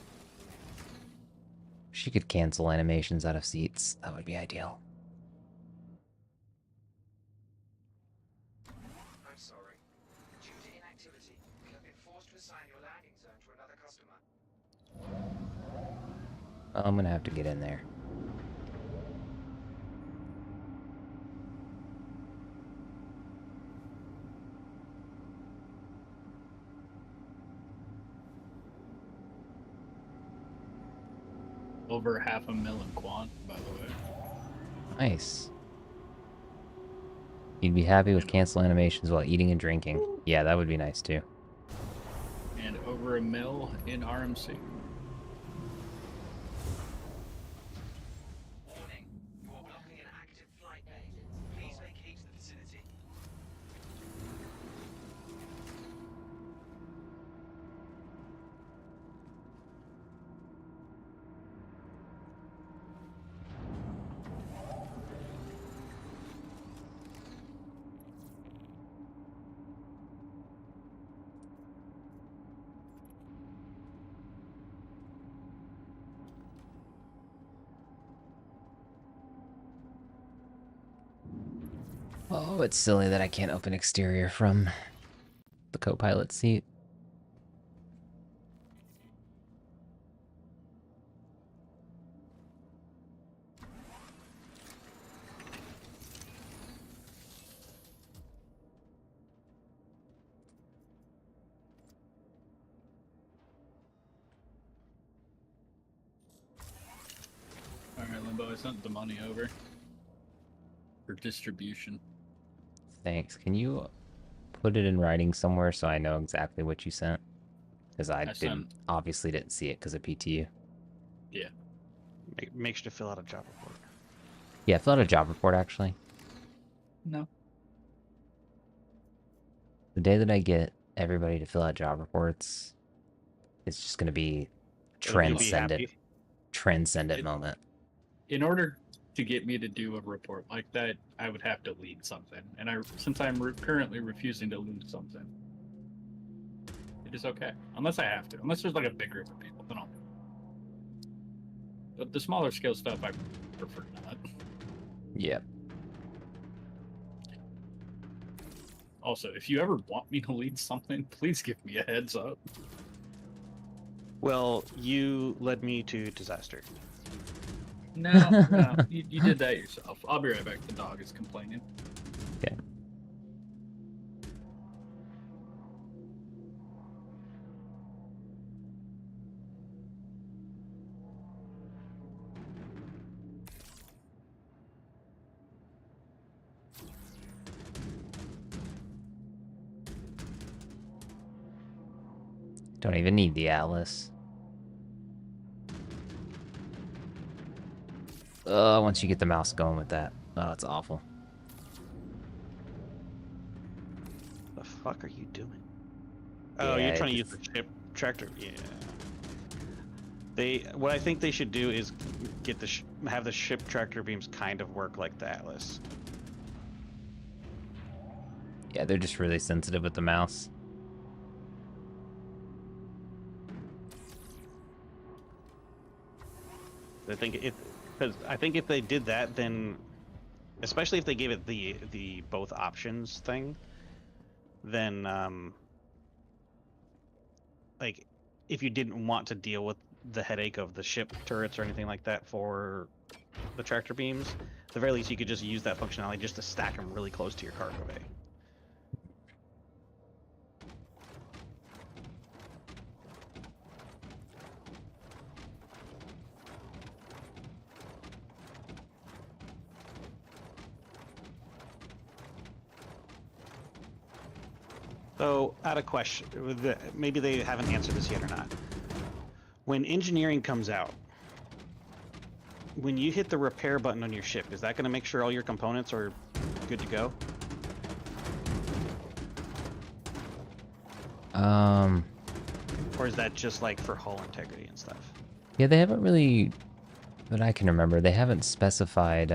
She could cancel animations out of seats. That would be ideal. I'm sorry. Due to inactivity, we have been forced to assign your landing zone to another customer. Well, I'm gonna have to get in there. Over $500,000 in quant, by the way. Nice. You'd be happy with cancel animations while eating and drinking. Yeah, that would be nice too. And over $1 million in RMC. Warning, you are blocking an active flight bay. Please vacate the vicinity. Oh, it's silly that I can't open exterior from the co-pilot seat. All right, Limbo, I sent the money over for distribution. Thanks. Can you put it in writing somewhere so I know exactly what you sent? Because I I didn't sent, obviously didn't see it because of PTU. yeah. Make sure to fill out a job report. Yeah, fill out a job report actually. No. The day that I get everybody to fill out job reports, it's just gonna be You'll be transcendent happy. transcendent It, moment. in order to get me to do a report like that, I would have to lead something, and since I'm currently refusing to lead something, it is okay. Unless I have to. Unless there's like a big group of people, then I'll do it. But the smaller scale stuff, I prefer not. Yep. Also, if you ever want me to lead something, please give me a heads up. Well, you led me to disaster. No, you did that yourself. I'll be right back. The dog is complaining. Okay. Don't even need the atlas. Once you get the mouse going with that. Oh, it's awful. The fuck are you doing? Oh, Yeah, you're trying to use the ship tractor. Yeah. What I think they should do is get have the ship tractor beams kind of work like the Atlas. Yeah, they're just really sensitive with the mouse. Because I think if they did that, then especially if they gave it the both options thing, then like if you didn't want to deal with the headache of the ship turrets or anything like that for the tractor beams, at the very least you could just use that functionality just to stack them really close to your cargo bay. So, out of question, maybe they haven't answered this yet or not. When engineering comes out, when you hit the repair button on your ship, is that going to make sure all your components are good to go? Or is that just like for hull integrity and stuff? Yeah, they haven't really, that I can remember, they haven't specified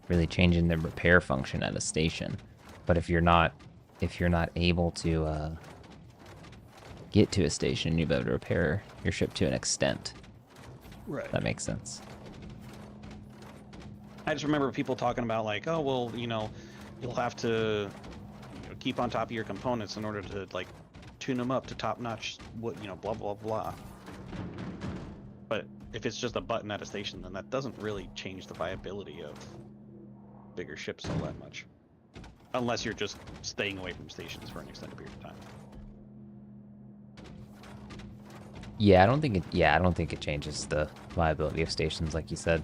really changing the repair function at a station. But if you're not able to get to a station, you'll be able to repair your ship to an extent. Right. That makes sense. I just remember people talking about like, oh well, you'll have to keep on top of your components in order to like tune them up to top notch. Blah blah blah. But if it's just a button at a station, then that doesn't really change the viability of bigger ships all that much, unless you're just staying away from stations for an extended period of time. Yeah, I don't think it changes the viability of stations like you said.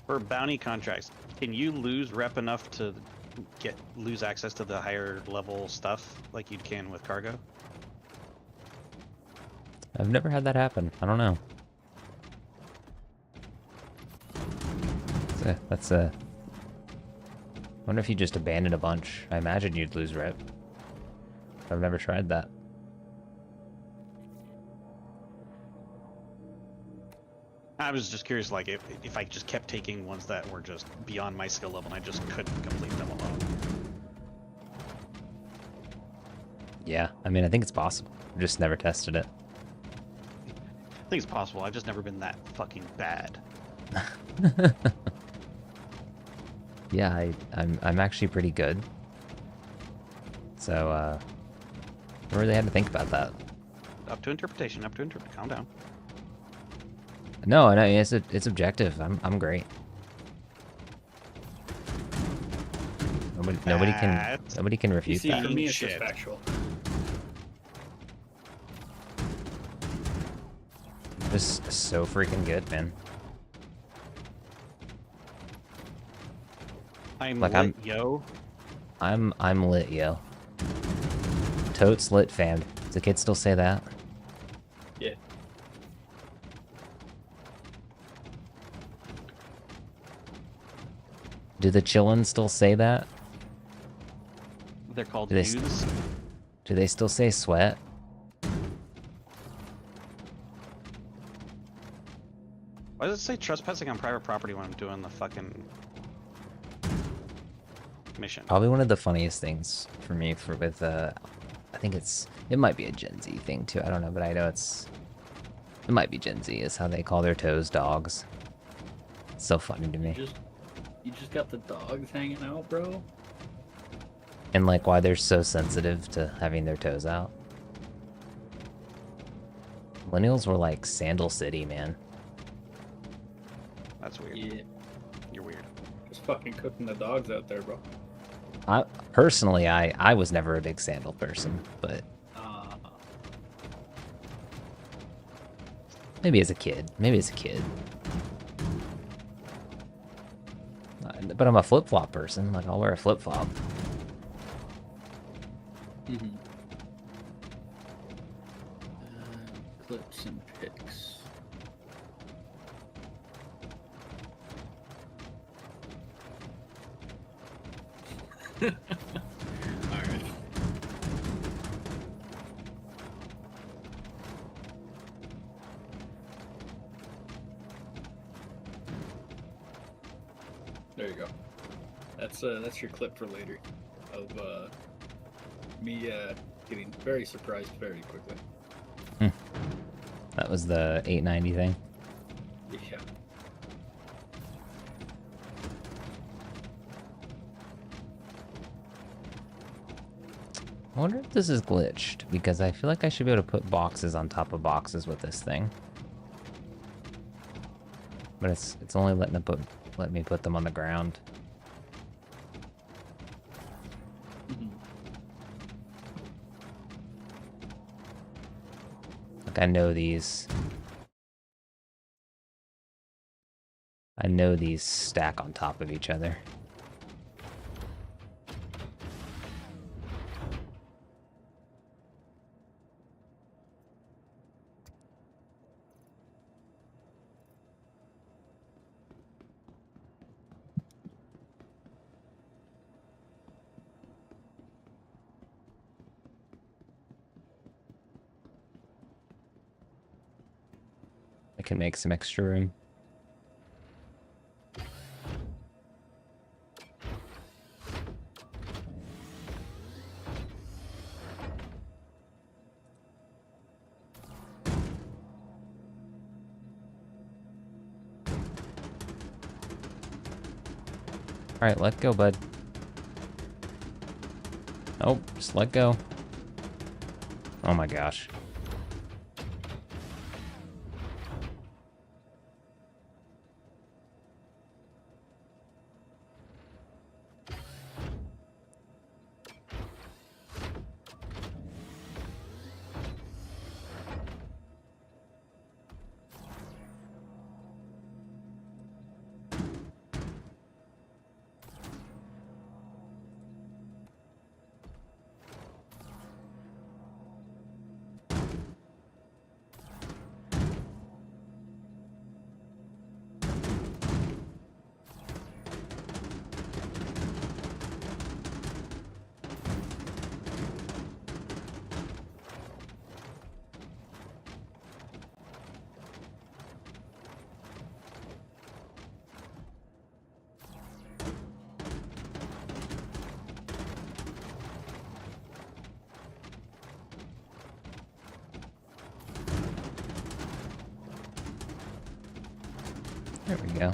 For bounty contracts, can you lose rep enough to lose access to the higher level stuff like you can with cargo? I've never had that happen. I don't know. That's a. I wonder if you just abandoned a bunch. I imagine you'd lose rep. I've never tried that. I was just curious, like, if I just kept taking ones that were just beyond my skill level and I just couldn't complete them alone. Yeah, I mean, I think it's possible. I've just never tested it. I think it's possible. I've just never been that fucking bad. Yeah, I'm actually pretty good. So, I really had to think about that. Up to interpretation. Up to interpret. Calm down. No, it's objective. I'm great. Nobody can You refute see, that. for me, it's just Shit. factual. Just so freaking good, man. I'm Like, lit, yo. I'm lit, yo. Totes lit, fam. Does the kid still say that? Yeah. Do the chillins still say that? They're called Do they dudes. Do they still say sweat? Why does it say trespassing on private property when I'm doing the fucking mission? Probably one of the funniest things for me with I think it might be a Gen Z thing too. I don't know, but I know it might be Gen Z is how they call their toes dogs. It's so funny to me. You just got the dogs hanging out, bro. And like why they're so sensitive to having their toes out. Millennials were like Sandal City, man. That's weird. Yeah. You're weird. Just fucking cooking the dogs out there, bro. Personally, I was never a big sandal person, but maybe as a kid. But I'm a flip-flop person. Like, I'll wear a flip-flop. Clips and pics. Alright. There you go. That's your clip for later of me getting very surprised very quickly. That was the 890 thing. Yeah. I wonder if this is glitched, because I feel like I should be able to put boxes on top of boxes with this thing. But it's only let me put them on the ground. Like I know these stack on top of each other. I can make some extra room. Alright, let go, bud. Oh, just let go. Oh my gosh. There we go.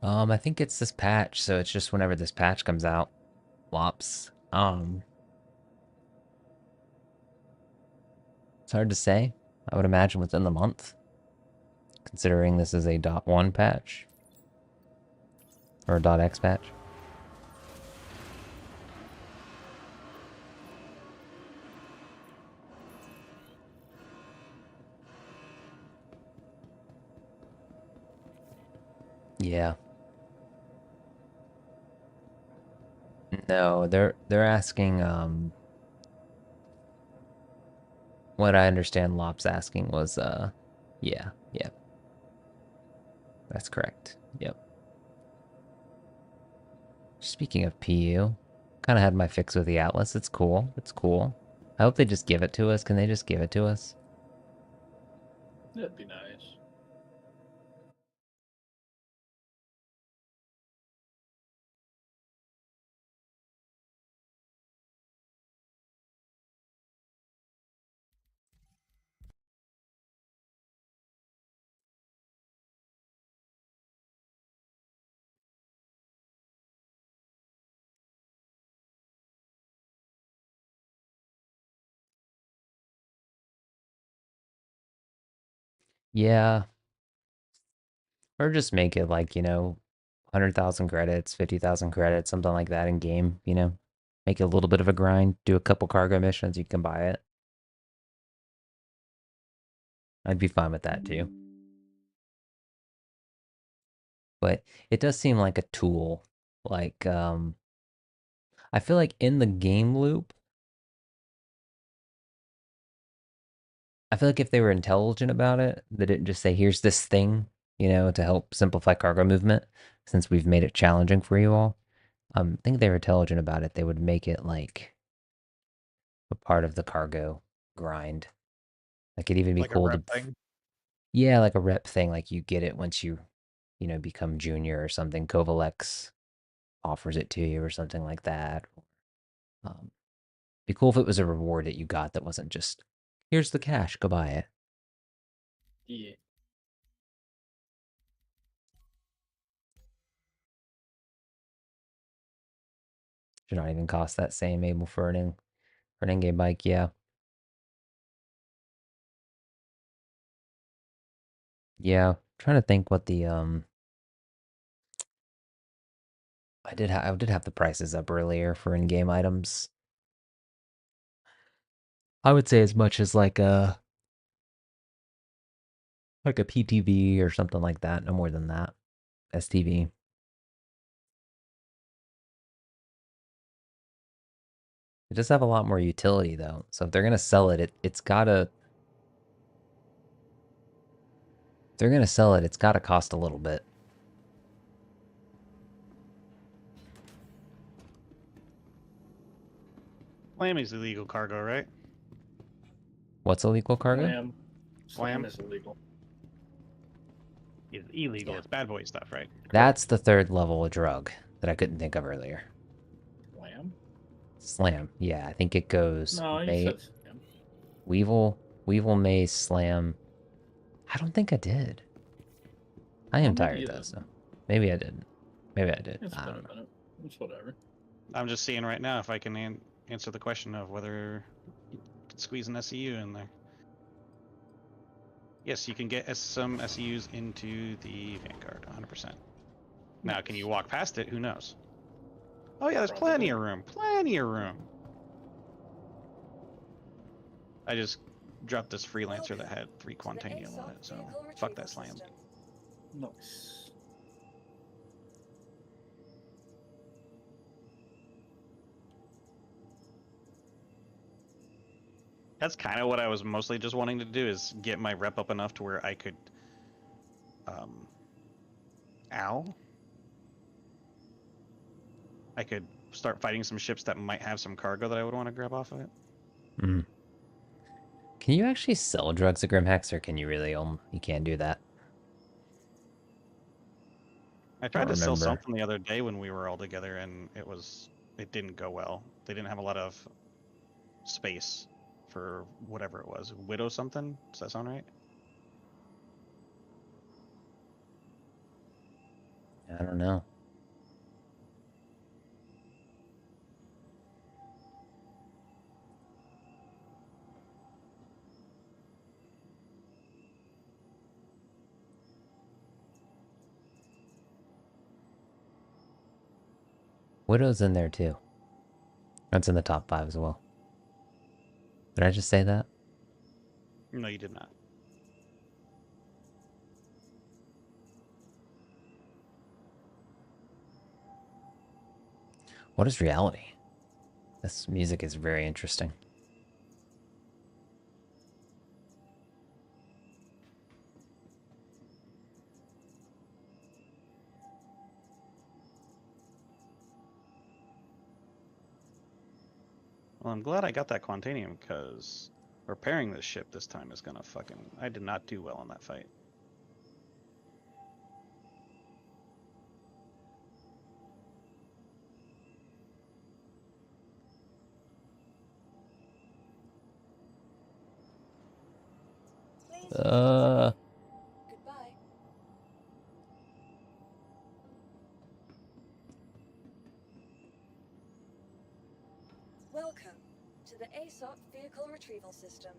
I think it's this patch, so it's just whenever this patch comes out. Lops. It's hard to say. I would imagine within the month, considering this is a .1 patch or a .x patch. Yeah. No, they're asking what I understand Lop's asking was yeah, yeah. That's correct. Yep. Speaking of PU, kind of had my fix with the Atlas. It's cool. It's cool. I hope they just give it to us. Can they just give it to us? That'd be nice. Yeah. Or just make it like, 100,000 credits, 50,000 credits, something like that in game, Make it a little bit of a grind, do a couple cargo missions, you can buy it. I'd be fine with that too. But it does seem like a tool. Like, I feel like in the game loop, I feel like if they were intelligent about it, they didn't just say, here's this thing, to help simplify cargo movement, since we've made it challenging for you all. I think they were intelligent about it. They would make it like a part of the cargo grind. Like it'd even be Like a cool to, rep thing. yeah, like a rep thing. Like you get it once you, become junior or something. Kovalex offers it to you or something like that. Be cool if it was a reward that you got that wasn't just, here's the cash, go buy it. Yeah. Should not even cost that same able for an in-game bike. Yeah, yeah. Trying to think what the I did have the prices up earlier for in-game items. I would say as much as like a PTV or something like that, no more than that. STV. It does have a lot more utility though. So if they're gonna sell it, it's gotta if they're gonna sell it, it's gotta cost a little bit. Slamming's illegal cargo, right? What's illegal cargo? Slam. Slam Slam? is illegal. is illegal. Yeah. It's bad boy stuff, right? That's the third level of drug that I couldn't think of earlier. Lamb? Slam. Yeah, I think it goes No, you May, said Slam. Weevil, Maze, Slam. I don't think I did. I am Well, maybe tired you though, did. so maybe I didn't. Maybe I did. It's I been don't a know. minute. It's whatever. I'm just seeing right now if I can answer the question of whether you could squeeze an SEU in there. Yes, you can get some SEUs into the Vanguard, 100%. Now, can you walk past it? Who knows? Oh yeah, there's plenty Probably. of room. Plenty of room. I just dropped this freelancer that had 3 Quantanium on it, so fuck that slam. Nice. That's kind of what I was mostly just wanting to do, is get my rep up enough to where I could I could start fighting some ships that might have some cargo that I would want to grab off of it. Mm. Can you actually sell drugs at Grimhex, or can you really you can't do that? I tried to sell remember. something the other day when we were all together, and it didn't go well. They didn't have a lot of space for whatever it was. Widow something? Does that sound right? I don't know. Widow's in there too. That's in the top 5 as well. Did I just say that? No, you did not. What is reality? This music is very interesting. Well, I'm glad I got that Quantanium, because repairing this ship this time is gonna fucking... I did not do well in that fight. Goodbye. Welcome to the ASOP Vehicle Retrieval System.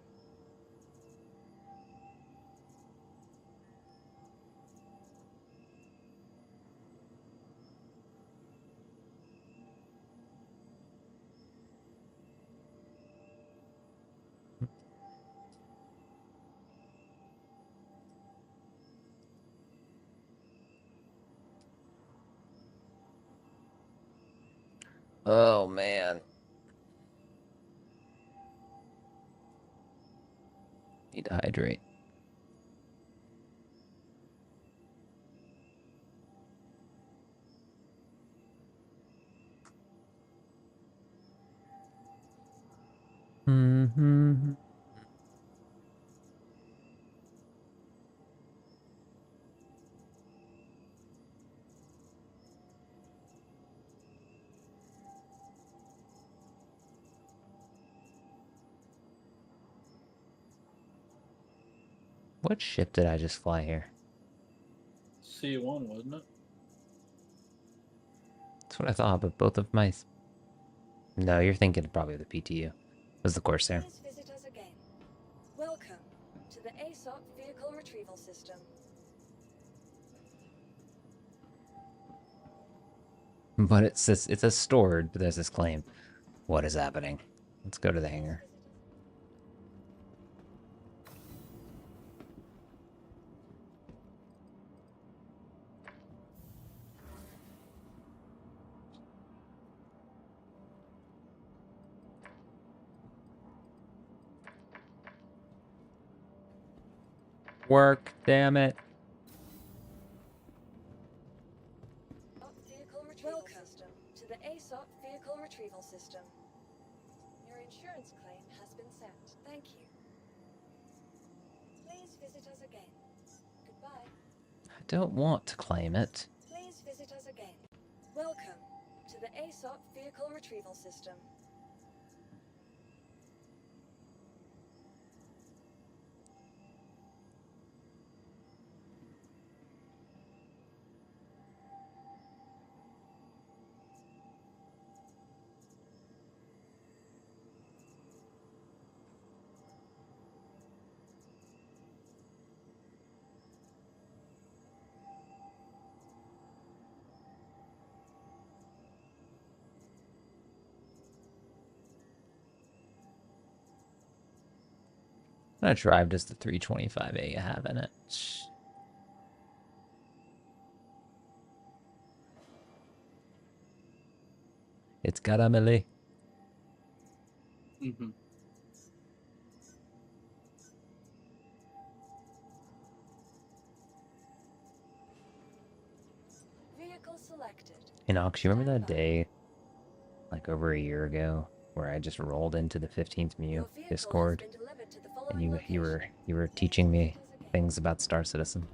Oh man. Need to hydrate. Mm-hmm. What ship did I just fly here? C1, wasn't it? That's what I thought, but both of my... No, you're thinking probably the PTU. It was the Corsair. Please visit us again. Welcome to the ASOP Vehicle Retrieval System. But it says stored, but there's this claim. What is happening? Let's go to the hangar. Work, damn it. Welcome to the ASOP Vehicle Retrieval System. Your insurance claim has been sent. Thank you. Please visit us again. Goodbye. don't want to claim it. Please visit us again. Welcome to the ASOC Vehicle Retrieval System. What kind of drive does the 325A have in it? It's caramele. Mm-hmm. Vehicle selected. You know, 'cause you remember that day, like over a year ago, where I just rolled into the 15th Mu Your vehicle has Discord, been delivered to the and following you location. were teaching me Visit us again. things about Star Citizen.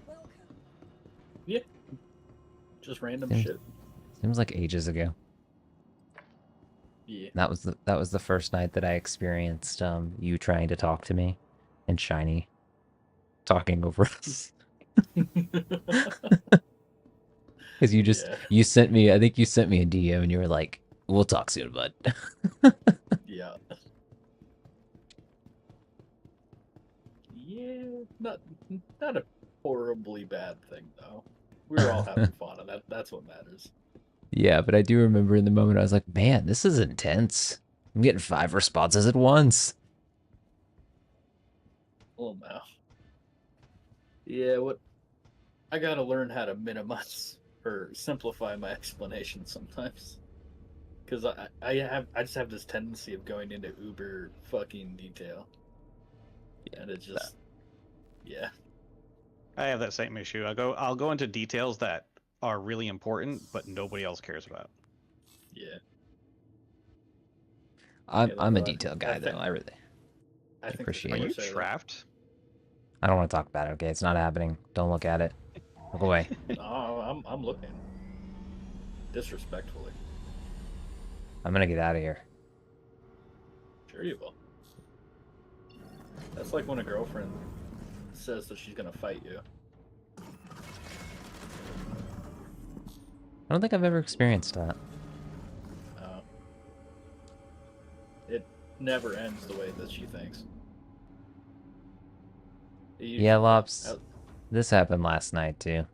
Welcome. Yeah. Just random Seems- shit. Seems like ages ago. Yeah. That was the first night that I experienced you trying to talk to me, and Shiny talking over us. Because you just Yeah. you sent me, I think you sent me a DM and you were like, "We'll talk soon, bud." Yeah. Yeah. Not a horribly bad thing though. We were all having fun, and that's what matters. Yeah, but I do remember in the moment I was like, "Man, this is intense. I'm getting 5 responses at once." Oh no. Yeah, what I gotta learn how to minimize or simplify my explanation sometimes. Because I just have this tendency of going into uber fucking detail. And it just yeah. I have that same issue. I'll go into details that are really important, but nobody else cares about. Yeah. I'm Yeah, I'm a though detail guy though. I really I think appreciate Are it. you say that. trapped? I don't want to talk about it. Okay, it's not happening. Don't look at it. Look away. Oh, I'm looking. Disrespectfully. I'm gonna get out of here. Sure you will. That's like when a girlfriend says that she's gonna fight you. I don't think I've ever experienced that. It never ends the way that she thinks. Yeah, Lops. This happened last night too.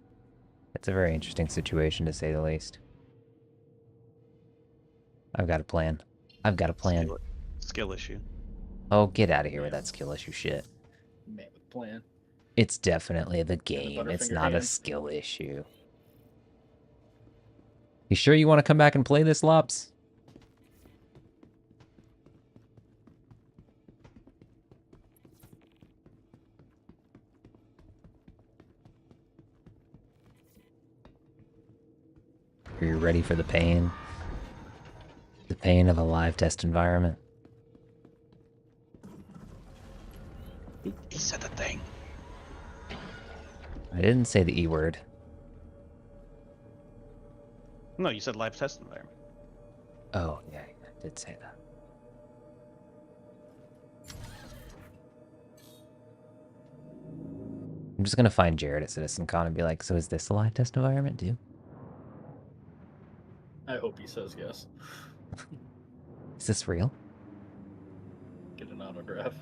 It's a very interesting situation to say the least. I've got a plan. I've got a plan. Skill issue. Oh, get out of here with that skill issue shit. Man with a plan. It's definitely the game. It's Butterfinger not a hand. skill issue. You sure you want to come back and play this, Lops? Are you ready for the pain? The pain of a live test environment? He said the thing. I didn't say the E word. No, you said live test environment. Oh, yeah, I did say that. I'm just gonna find Jared at CitizenCon and be like, so is this a live test environment too? I hope he says yes. Is this real? Get an autograph.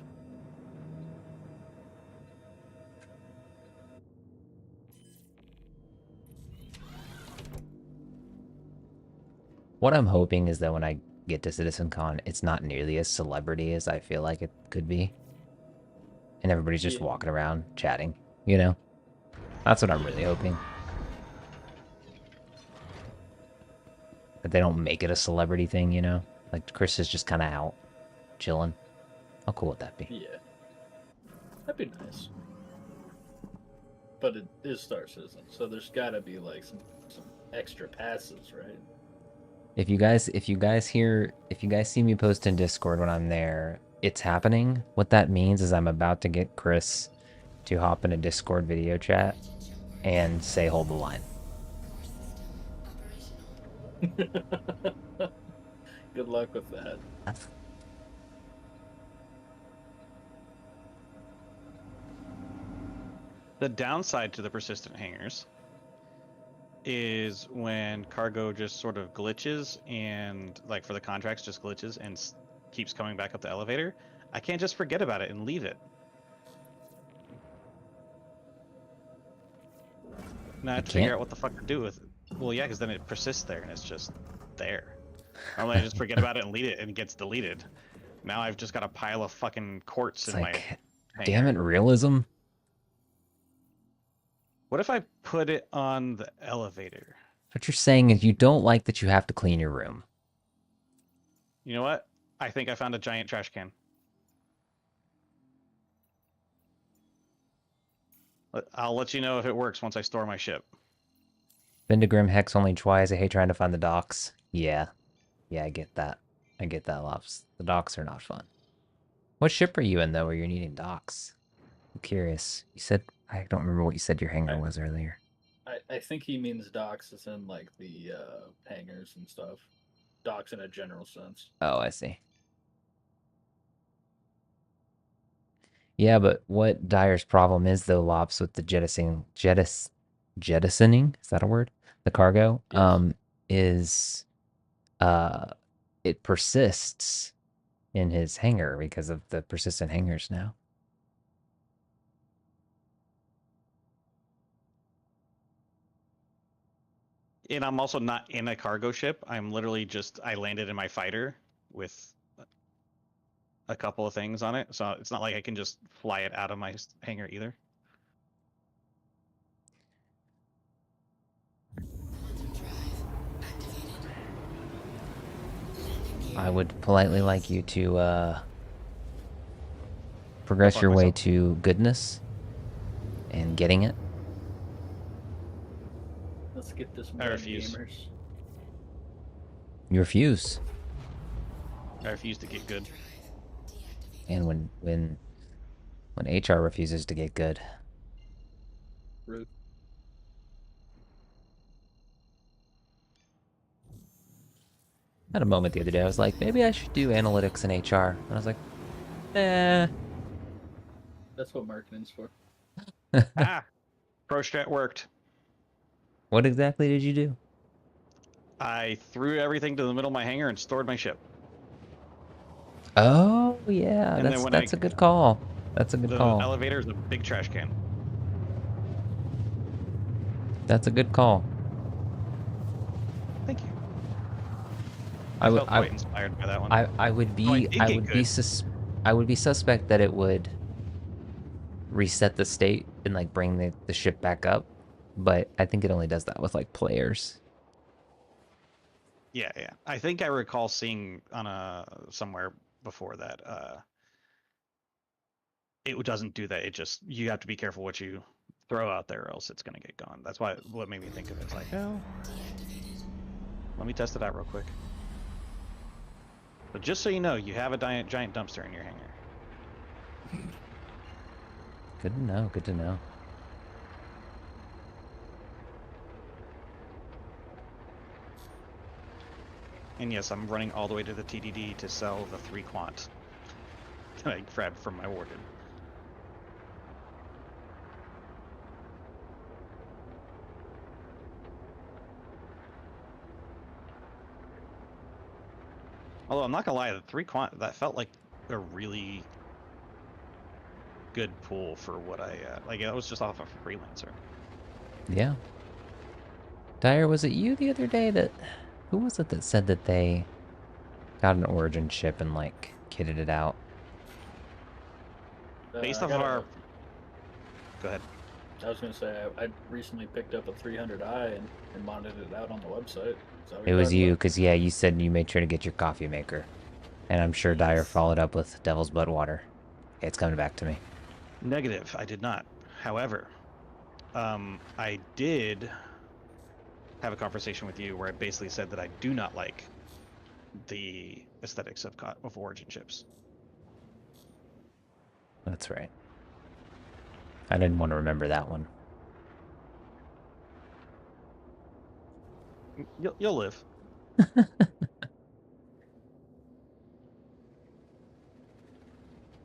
What I'm hoping is that when I get to CitizenCon, it's not nearly as celebrity as I feel like it could be. And everybody's just walking around chatting, you know? That's what I'm really hoping. That they don't make it a celebrity thing, you know? Like, Chris is just kind of out, chilling. How cool would that be? Yeah. That'd be nice. But it is Star Citizen, so there's gotta be like some extra passes, right? If you guys see me post in Discord when I'm there, it's happening. What that means is I'm about to get Chris to hop in a Discord video chat and say hold the line. Good luck with that. The downside to the persistent hangers is when cargo just sort of glitches and, like, for the contracts, just glitches and keeps coming back up the elevator. I can't just forget about it and leave it. Now I have to figure can't? out what the fuck to do with it. Well, yeah, because then it persists there and it's just there. Normally I just forget about it and leave it and it gets deleted. Now I've just got a pile of fucking quartz It's in my like, hanger. damn it, realism. What if I put it on the elevator? What you're saying is you don't like that you have to clean your room. You know what? I think I found a giant trash can. I'll let you know if it works once I store my ship. Been to Grim Hex only twice. I hate trying to find the docks. Yeah. Yeah, I get that. I get that, Lops. The docks are not fun. What ship are you in, though, where you're needing docks? I'm curious. You said... I don't remember what you said your hangar was earlier. I think he means docks as in like the hangars and stuff. Docks in a general sense. Oh, I see. Yeah, but what Dyer's problem is, though, Lops, with the jettisoning, is that a word? The cargo, Yes. is it persists in his hangar because of the persistent hangars now. And I'm also not in a cargo ship. I'm literally just, I landed in my fighter with a couple of things on it. So it's not like I can just fly it out of my hangar either. I would politely like you to progress fuck your way myself. to goodness and getting it. Let's get this I man refuse. gamers. You refuse. I refuse to get good. And when HR refuses to get good. Rude. I had a moment the other day. I was like, maybe I should do analytics in HR. And I was like, eh. That's what marketing's for. Ah! ProStrat worked. What exactly did you do? I threw everything to the middle of my hangar and stored my ship. Oh yeah, And then when that's a good call. That's a good the call. elevator is a big trash can. That's a good call. Thank you. I I would felt quite inspired by that one. I would be Oh, I did I get would be good. I would be suspect that it would reset the state and like bring the ship back up, but I think it only does that with like players. Yeah, yeah. I think I recall seeing on somewhere before that it doesn't do that. It just, you have to be careful what you throw out there or else it's gonna get gone. That's why what made me think of it. It's like, oh, let me test it out real quick. But just so you know, you have a giant dumpster in your hangar. Good to know. Good to know. And yes, I'm running all the way to the TDD to sell the 3 quant that I grabbed from my warden. Although I'm not gonna lie, the 3 quant, that felt like a really good pool for what I like. It was just off of freelancer. Yeah. Dyer, was it you the other day that who was it that said that they got an origin ship and like kitted it out? Based I off got of a- our, go ahead. I was gonna say I recently picked up a 300i and modded it out on the website. Is that what It you're was talking you, about? because yeah, you said you made sure to get your coffee maker. And I'm sure Dyer followed up with Devil's Butt Water. Okay, it's coming back to me. Negative, I did not. However, I did have a conversation with you where I basically said that I do not like the aesthetics of origin ships. That's right. I didn't want to remember that one. You'll live.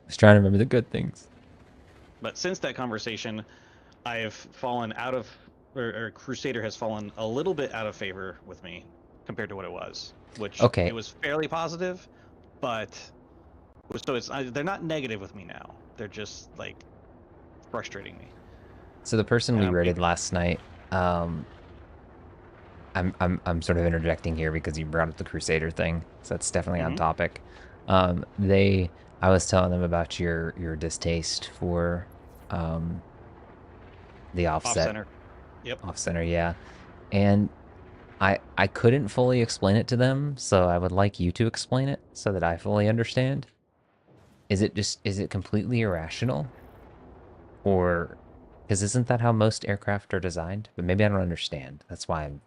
was trying to remember the good things. But since that conversation, I have fallen out of, or Crusader has fallen a little bit out of favor with me compared to what it was, which Okay, it was fairly positive, but so they're not negative with me now. They're just like frustrating me. so the person And we I'm rated thinking, last night, I'm sort of interjecting here because you brought up the Crusader thing, so that's definitely on mhm, topic. I was telling them about your distaste for um, the off offset center. Yep. off center, yeah, and I couldn't fully explain it to them, so I would like you to explain it so that I fully understand. Is it completely irrational, or because isn't that how most aircraft are designed? But maybe I don't understand. That's why I'm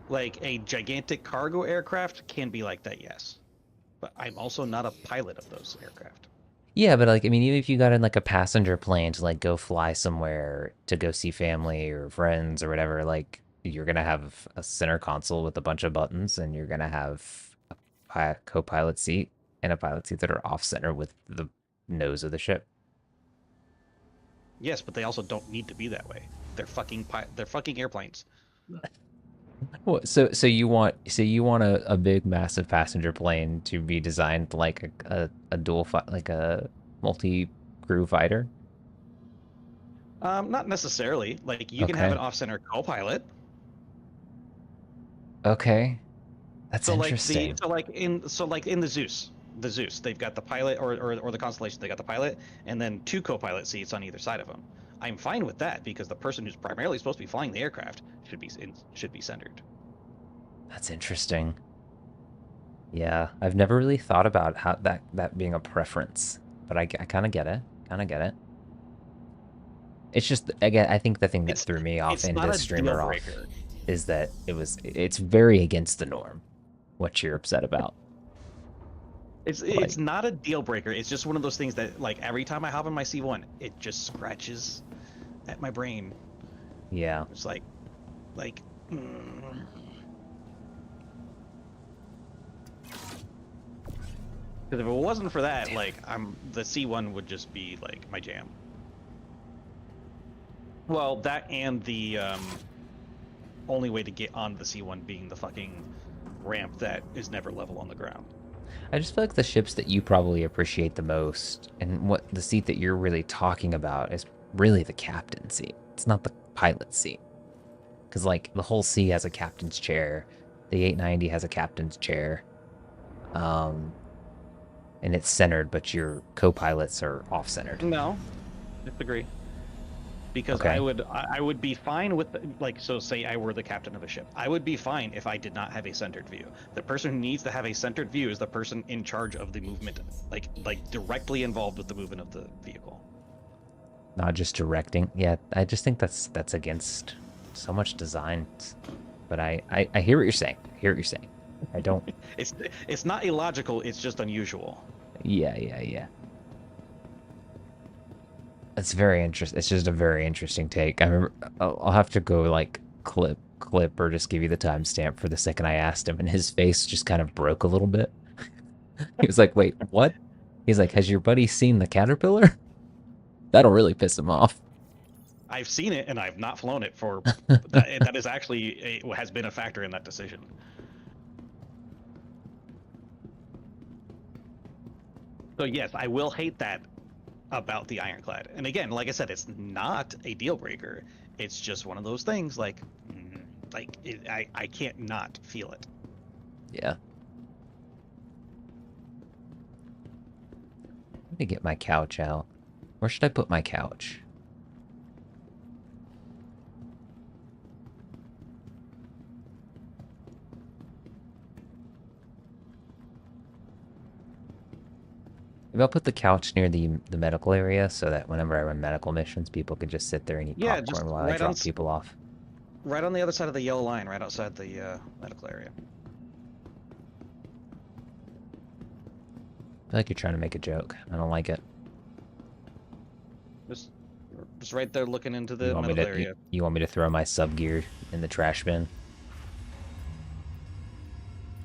Like a gigantic cargo aircraft can be like that, yes. But I'm also not a pilot of those aircraft. Yeah, but like I mean, even if you got in like a passenger plane to like go fly somewhere to go see family or friends or whatever, like you're gonna have a center console with a bunch of buttons, and you're gonna have a co-pilot seat and a pilot seat that are off center with the nose of the ship. Yes, but they also don't need to be that way. They're fucking airplanes. Well, so you want a big massive passenger plane to be designed like a dual like a multi crew fighter? Not necessarily. Like you can have an Okay. off-center co-pilot. Okay. That's So like the interesting. so like in the Zeus, they've got the pilot or the Constellation, they got the pilot and then two co-pilot seats on either side of them. I'm fine with that because the person who's primarily supposed to be flying the aircraft should be centered. That's interesting. Yeah, I've never really thought about how that being a preference, but I kind of get it. Kind of get it. It's just again, I think the thing that It's threw me off it's and not this a deal streamer off breaker. is that it's very against the norm what you're upset about. It's Like, not a deal breaker. It's just one of those things that like every time I hop in my C1, it just scratches at my brain. yeah. It's like mm. Because if it wasn't for that, like the C1 would just be like my jam. Well, that and the only way to get on the C1 being the fucking ramp that is never level on the ground. I just feel like the ships that you probably appreciate the most and what the seat that you're really talking about is really the captain seat. It's not the pilot seat. Because, like, the whole C has a captain's chair, the 890 has a captain's chair, um, and it's centered, but your co pilots are off centered. No, disagree. Because Okay. I would be fine with like, so say I were the captain of a ship, I would be fine if I did not have a centered view. The person who needs to have a centered view is the person in charge of the movement, like directly involved with the movement of the vehicle. Not just directing. Yeah, I just think that's against so much design. But I hear what you're saying. I hear what you're saying. I don't. It's not illogical, it's just unusual. Yeah, yeah, yeah. It's very interesting. It's just a very interesting take. I remember I'll have to go like clip or just give you the timestamp for the second I asked him, and his face just kind of broke a little bit. He was like, "Wait, what?" He's like, "Has your buddy seen the caterpillar?" That'll really piss him off. I've seen it and I've not flown it for that is actually has been a factor in that decision. So yes, I will hate that about the Ironclad. And again, like I said, it's not a deal breaker. It's just one of those things like I can't not feel it. Yeah. Let me get my couch out. Where should I put my couch? Maybe I'll put the couch near the medical area so that whenever I run medical missions, people can just sit there and eat Yeah, just popcorn while I drop people off. right on the other side of the yellow line, right outside the medical area. I feel like you're trying to make a joke. I don't like it. Just Just right there looking into You the want me middle to area. you want me to throw my sub gear in the trash bin?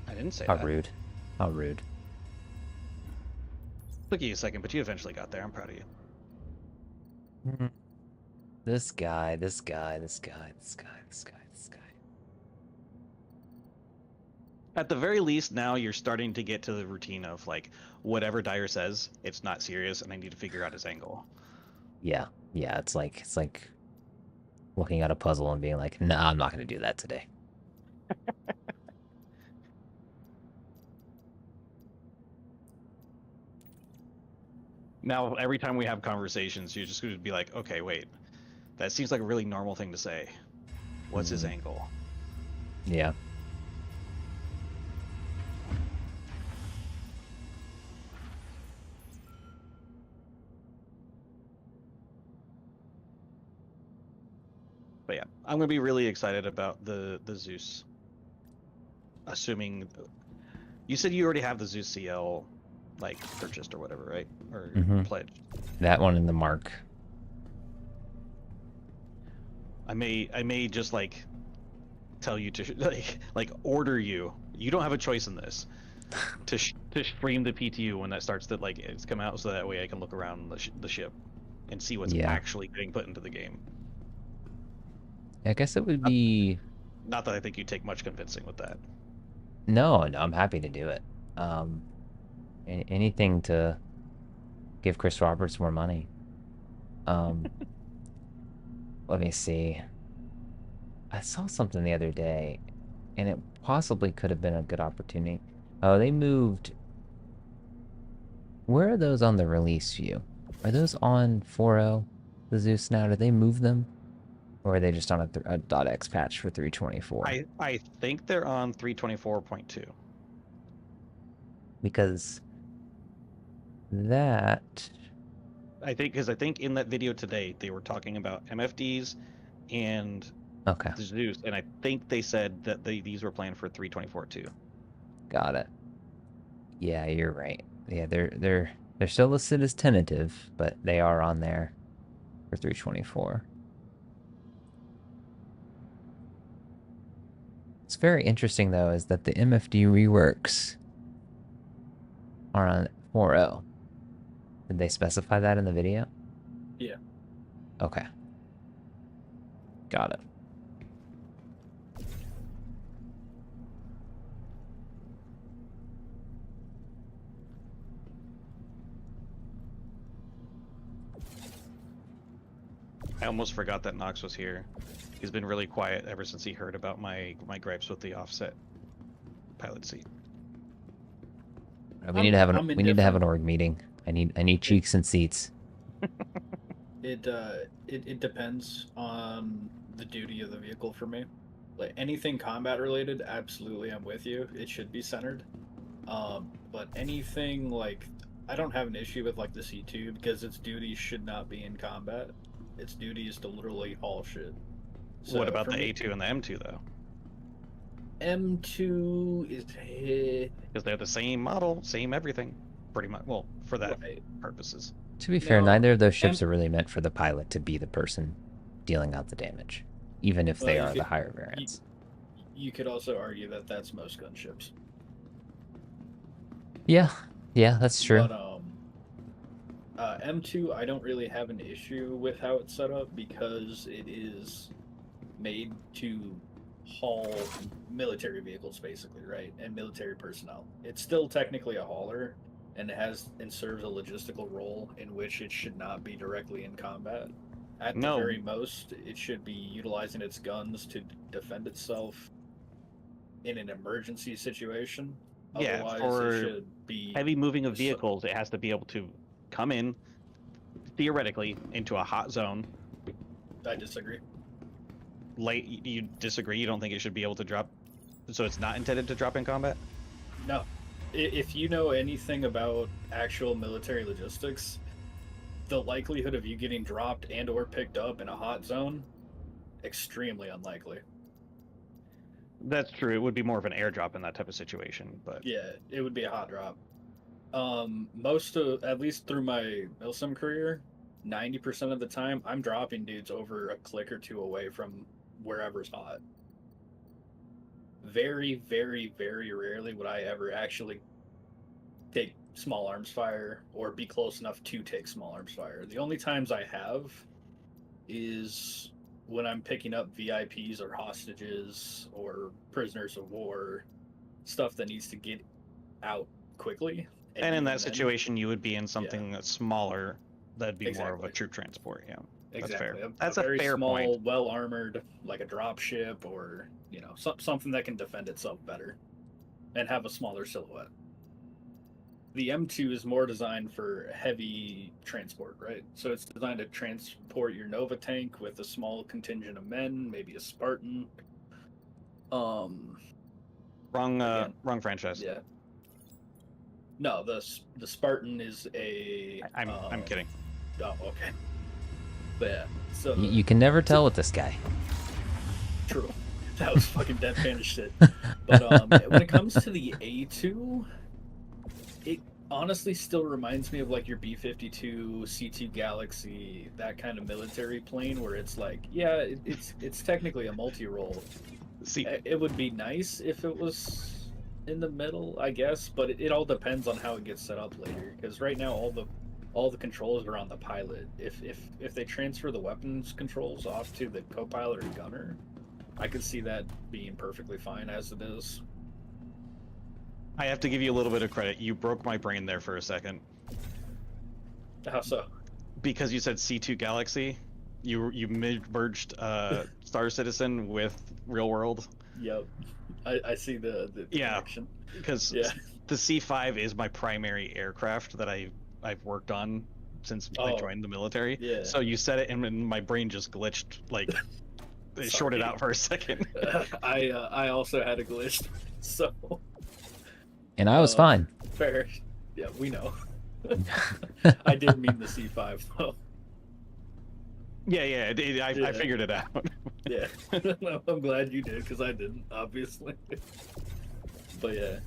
I didn't say How that. rude. How rude. Took you a second, but you eventually got there. I'm proud of you. This guy, this guy, this guy, this guy, this guy, this guy. At the very least, now you're starting to get to the routine of like whatever Dyer says, it's not serious, and I need to figure out his angle. Yeah, yeah, it's like looking at a puzzle and being like, nah, I'm not gonna do that today. Now, every time we have conversations, you're just going to be like, okay, wait, that seems like a really normal thing to say. What's his angle? Yeah. But yeah, I'm going to be really excited about the Zeus. Assuming you said you already have the Zeus CL like purchased or whatever, right? Or pledged. That one in the mark. I may just like tell you to like order you. You don't have a choice in this. to stream the PTU when that starts to like it's come out, so that way I can look around the ship and see what's actually getting put into the game. I guess it would be. Not that I think you take much convincing with that. No, I'm happy to do it. Anything to give Chris Roberts more money. Let me see. I saw something the other day, and it possibly could have been a good opportunity. Oh, they moved. Where are those on the release view? Are those on 4.0, the Zeus now? Did they move them? Or are they just on a .x patch for 324? I think they're on 324.2. Because that... I think in that video today, they were talking about MFDs and the Zeus, and I think they said that these were planned for 324.2. Got it. Yeah, you're right. Yeah, they're still listed as tentative, but they are on there for 324. What's very interesting though is that the MFD reworks are on 4.0. Did they specify that in the video? Yeah. Okay. Got it. I almost forgot that Nox was here. He's been really quiet ever since he heard about my gripes with the offset pilot seat. We need to have an org meeting. I need cheeks and seats. It depends on the duty of the vehicle for me. Like anything combat related, absolutely I'm with you. It should be centered. But anything like I don't have an issue with like the C2 because its duty should not be in combat. Its duty is to literally haul shit. So what about the A2 and the M2 though? M2 is because they're the same model, same everything, pretty much. Well, for that purposes. To be fair, neither of those ships are really meant for the pilot to be the person dealing out the damage, even if they are the higher variants. You could also argue that that's most gunships. Yeah, that's true. But M2, I don't really have an issue with how it's set up because it is made to haul military vehicles, basically, right? And military personnel. It's still technically a hauler, and it serves a logistical role in which it should not be directly in combat. At the very most, it should be utilizing its guns to defend itself in an emergency situation. Otherwise, for it should be heavy moving of vehicles, it has to be able to come in, theoretically, into a hot zone. I disagree. You disagree? You don't think it should be able to drop? So it's not intended to drop in combat? No. If you know anything about actual military logistics, the likelihood of you getting dropped and or picked up in a hot zone, extremely unlikely. That's true. It would be more of an airdrop in that type of situation, but yeah, it would be a hot drop. At least through my milsim career, 90% of the time, I'm dropping dudes over a click or two away from wherever's hot. Very, very, very rarely would I ever actually take small arms fire or be close enough to take small arms fire. The only times I have is when I'm picking up VIPs or hostages or prisoners of war, stuff that needs to get out quickly. And in even that then- situation, you would be in something that's smaller. That'd be more of a Exactly. troop transport. Yeah, that's Exactly. fair. That's a very fair small, point. well armored, like a drop ship, or something that can defend itself better, and have a smaller silhouette. The M2 is more designed for heavy transport, right? So it's designed to transport your Nova tank with a small contingent of men, maybe a Spartan. Again, Wrong franchise. yeah. No, the Spartan is a. I'm kidding. Oh, okay. But yeah, so You can never tell with this guy. true. That was fucking deadpan as shit. But when it comes to the A2, it honestly still reminds me of like your B-52, C2 Galaxy, that kind of military plane where it's like, yeah, it's technically a multi-role. See, It would be nice if it was in the middle, I guess, but it all depends on how it gets set up later. Because right now, all the controls are on the pilot. If they transfer the weapons controls off to the co-pilot or gunner, I could see that being perfectly fine as it is. I have to give you a little bit of credit. You broke my brain there for a second How so? because you said C2 Galaxy. You merged Star Citizen with Real World. Yep, I see the Yeah. connection. Because Yeah. the C5 is my primary aircraft that I've worked on since I Oh, joined the military. yeah. So you said it, and my brain just glitched. Like it shorted Sorry. out for a second. I also had a glitch, so And I was fine. fair. Yeah, we know. I did mean the C5 though. Yeah. I Yeah. figured it out. Yeah, I'm glad you did because I didn't, obviously. But yeah,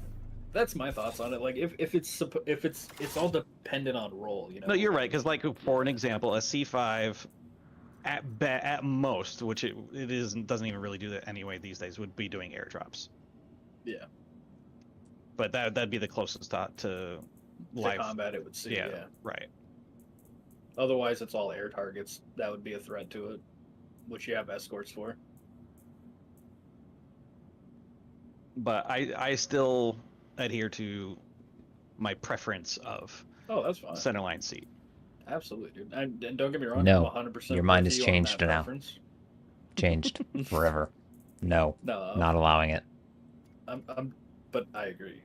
that's my thoughts on it. Like, if it's all dependent on role, No, you're right. Because like for an example, a C5 at most, which it doesn't even really do that anyway these days, would be doing airdrops. Yeah, But that'd be the closest to to live combat it would see. Yeah. Right. Otherwise, it's all air targets. That would be a threat to it, which you have escorts for. But I still adhere to my preference of Oh, that's fine. centerline seat. Absolutely, dude. And don't get me wrong. No, I'm 100%. your mind with has you on changed that now. preference. Changed forever. No, No, not allowing it. but I agree.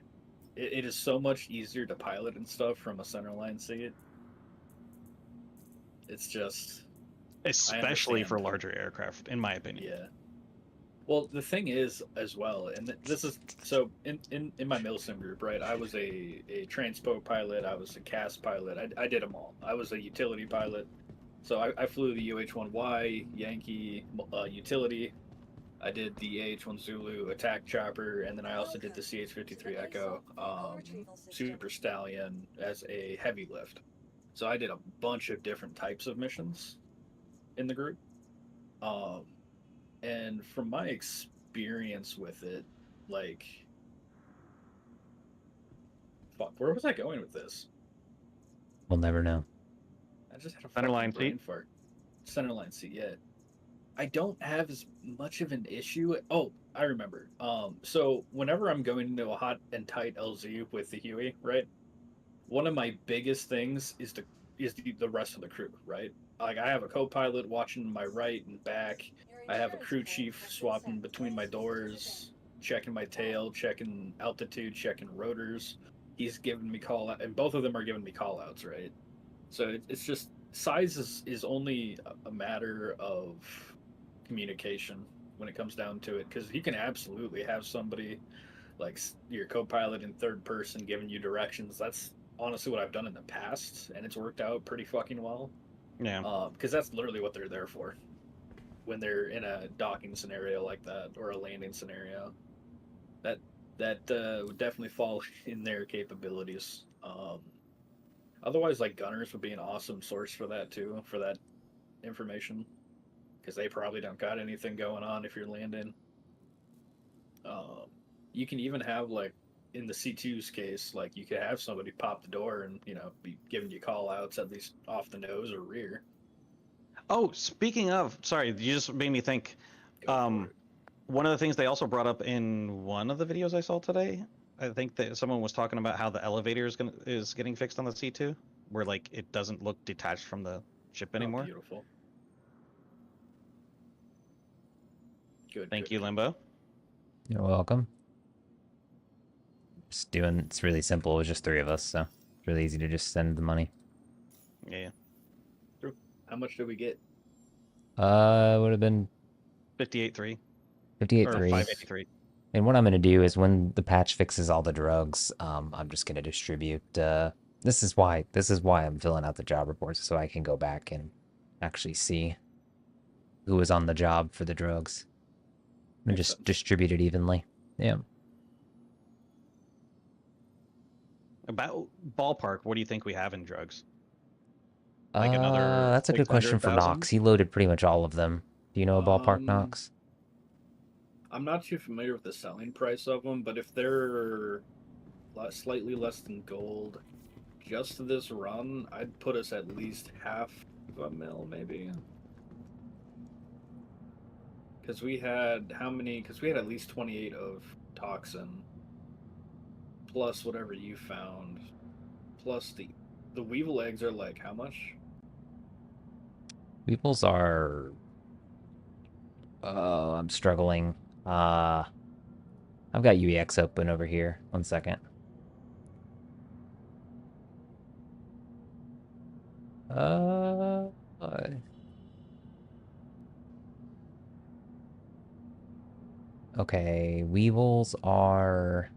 It is so much easier to pilot and stuff from a centerline seat. It's just, Especially for understand. larger aircraft, in my opinion. yeah. Well, the thing is, as well, and this is so in my milsim group, right? I was a transpo pilot. I was a CAS pilot. I did them all. I was a utility pilot. So I flew the UH-1Y Yankee utility. I did the AH-1 Zulu attack chopper, and then I also did the CH-53 Echo Super Stallion as a heavy lift. So I did a bunch of different types of missions in the group. And from my experience with it, like, fuck, where was I going with this? We'll never know. I just had a Centerline fucking brain seat? fart. Centerline seat, yeah. I don't have as much of an issue. Oh, I remember. So whenever I'm going into a hot and tight LZ with the Huey, right? One of my biggest things is the rest of the crew, right? Like I have a co-pilot watching my right and back. I have a crew chief swapping between my doors, checking my tail, checking altitude, checking rotors. He's giving me call out, and both of them are giving me call outs, right? So it's just size is only a matter of communication when it comes down to it, because you can absolutely have somebody like your co-pilot in third person giving you directions. That's honestly what I've done in the past, and it's worked out pretty fucking well. Yeah. Because that's literally what they're there for when they're in a docking scenario like that or a landing scenario. That would definitely fall in their capabilities. Otherwise, like gunners would be an awesome source for that too, for that information, because they probably don't got anything going on if you're landing. Um, you can even have like in the C2's case, like you could have somebody pop the door and be giving you call outs at least off the nose or rear. Oh, speaking of, sorry, you just made me think. Go for it. One of the things they also brought up in one of the videos I saw today, I think that someone was talking about how the elevator is getting fixed on the C2, where like it doesn't look detached from the ship Oh, anymore. beautiful. Good. Thank good, you, good. Limbo. You're welcome. Just doing. It's really simple. It was just 3 of us, so it's really easy to just send the money. Yeah, True. How much did we get? Would have been 58.3 or 58.3. 583. And what I'm gonna do is when the patch fixes all the drugs, I'm just gonna distribute. This is why I'm filling out the job reports so I can go back and actually see who was on the job for the drugs and Makes just sense. distribute it evenly. Yeah. About ballpark, what do you think we have in drugs? Like another That's a good question for 600,000? Nox. He loaded pretty much all of them. Do you know a ballpark, Um, Nox? I'm not too familiar with the selling price of them, but if they're slightly less than gold, just this run, I'd put us at least half of a mil, maybe. Because we had how many? Because we had at least 28 of toxin, plus whatever you found, plus the weevil eggs are like how much? Weevils are. Oh, I'm struggling. Uh, I've got UEX open over here. 1 second. Uh, okay, weevils are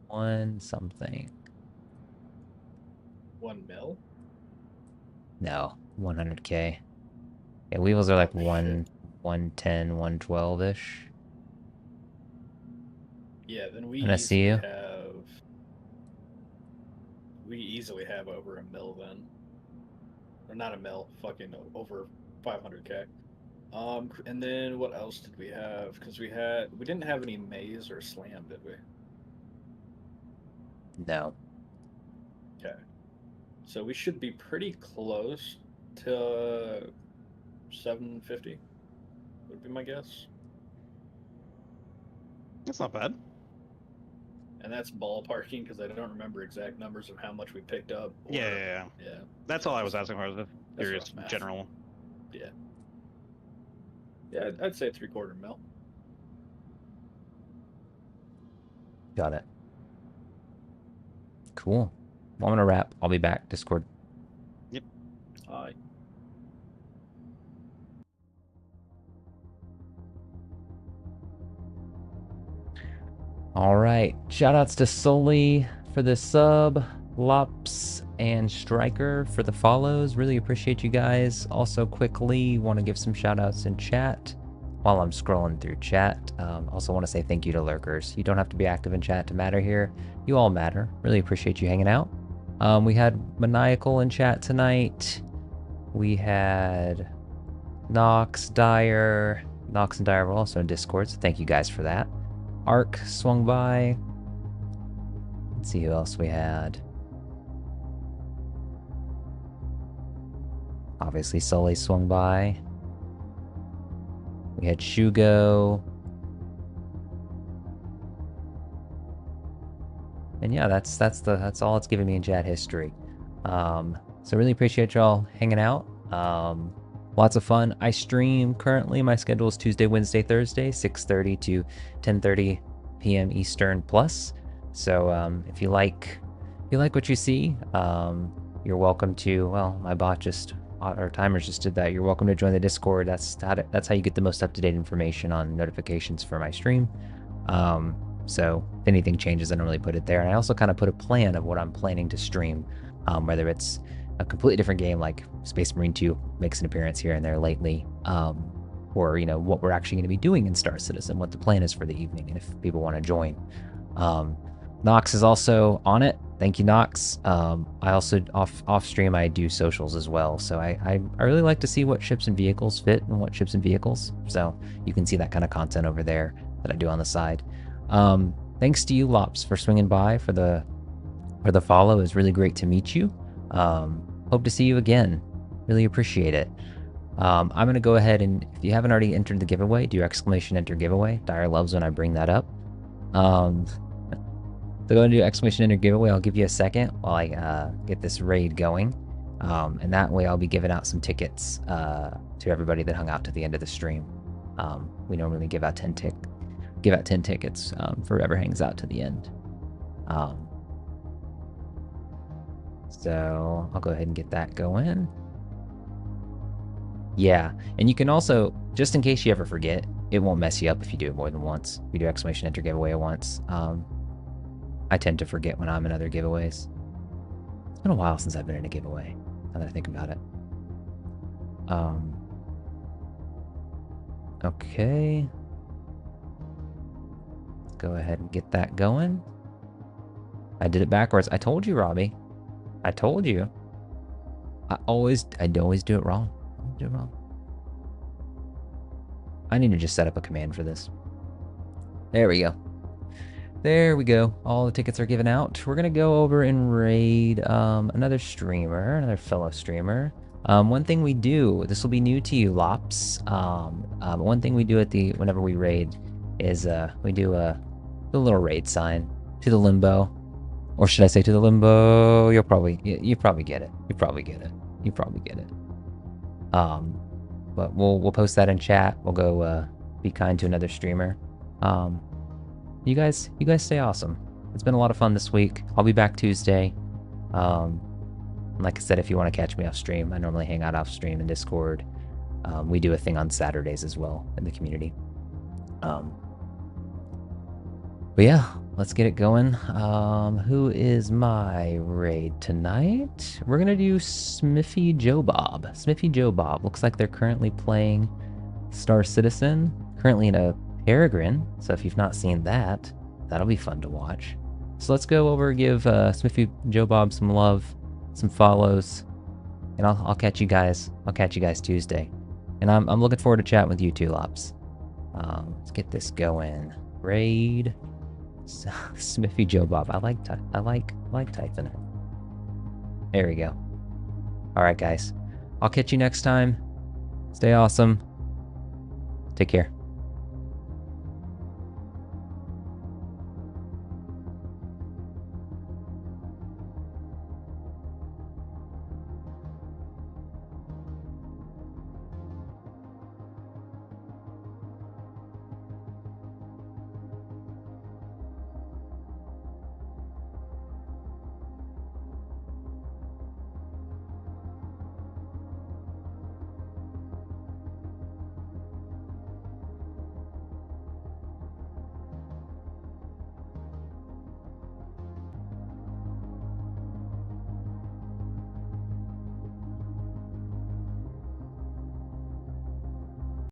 1 something. 1 mil? No, 100K. Yeah, weevils are like Oh, 110, 112 ish. Yeah, then And I see you. We easily have over a mil then. Or not a mil, fucking over 500K. And then what else did we have? Because we didn't have any maze or slam, did we? No. Okay. So we should be pretty close to 750, would be my guess. That's not bad. And that's ballparking because I don't remember exact numbers of how much we picked up. Yeah. Yeah. That's all I was asking for. I was just That's curious, rough math. general. Yeah. Yeah, I'd say 3/4 mil. Got it. Cool. Well, I'm gonna wrap. I'll be back. Discord. Yep. All right. Shoutouts to Sully for the sub, Lops and Striker for the follows. Really appreciate you guys. Also, quickly want to give some shoutouts in chat while I'm scrolling through chat. Also, want to say thank you to lurkers. You don't have to be active in chat to matter here. You all matter. Really appreciate you hanging out. We had Maniacal in chat tonight. We had Nox, Dyer. Nox and Dyer were also in Discord, so thank you guys for that. Ark swung by. Let's see who else we had. Obviously, Sully swung by. We had Shugo. And yeah, that's all it's giving me in chat history. So really appreciate y'all hanging out. Lots of fun. I stream currently. My schedule is Tuesday, Wednesday, Thursday, 6:30 to 10:30 p.m. Eastern plus. So if you like what you see, you're welcome to. Well, my bot just our timers just did that. You're welcome to join the Discord. That's how you get the most up-to-date information on notifications for my stream. So if anything changes, I normally put it there. And I also kind of put a plan of what I'm planning to stream, whether it's a completely different game like Space Marine 2 makes an appearance here and there lately, or what we're actually going to be doing in Star Citizen, what the plan is for the evening, and if people want to join. Nox is also on it. Thank you, Nox. I also off stream I do socials as well, so I really like to see what ships and vehicles fit and what ships and vehicles. So you can see that kind of content over there that I do on the side. Thanks to you, Lops, for swinging by for the follow. It was really great to meet you. Hope to see you again. Really appreciate it. I'm gonna go ahead and if you haven't already entered the giveaway, do your exclamation enter giveaway. Dire loves when I bring that up. So go and do exclamation enter giveaway. I'll give you a second while I get this raid going. And that way I'll be giving out some tickets to everybody that hung out to the end of the stream. We normally give out 10 tickets for whoever hangs out to the end. So I'll go ahead and get that going. Yeah, and you can also, just in case you ever forget, it won't mess you up if you do it more than once. If you do exclamation enter giveaway once. I tend to forget when I'm in other giveaways. It's been a while since I've been in a giveaway, now that I think about it. Okay. Let's go ahead and get that going. I did it backwards. I told you, Robbie. I told you. I always do it wrong. I do it wrong. I need to just set up a command for this. There we go. There we go. All the tickets are given out. We're gonna go over and raid another streamer, another fellow streamer. One thing we do, this will be new to you, Lops. One thing we do at whenever we raid is we do a little raid sign to the limbo, or should I say to the limbo? You probably get it. You probably get it. But we'll post that in chat. We'll go be kind to another streamer. You guys stay awesome. It's been a lot of fun this week. I'll be back Tuesday. Like I said, if you want to catch me off stream, I normally hang out off stream in Discord. We do a thing on Saturdays as well in the community. But yeah, let's get it going. Who is my raid tonight? We're gonna do Smithy Joe Bob. Smithy Joe Bob. Looks like they're currently playing Star Citizen. Currently in a Peregrine, so if you've not seen that, that'll be fun to watch. So let's go over, give Smithy Joe Bob some love, some follows, and I'll catch you guys. I'll catch you guys Tuesday, and I'm looking forward to chatting with you too, Lops. Let's get this going. Raid Smithy Joe Bob. I like typing it. There we go. All right, guys. I'll catch you next time. Stay awesome. Take care.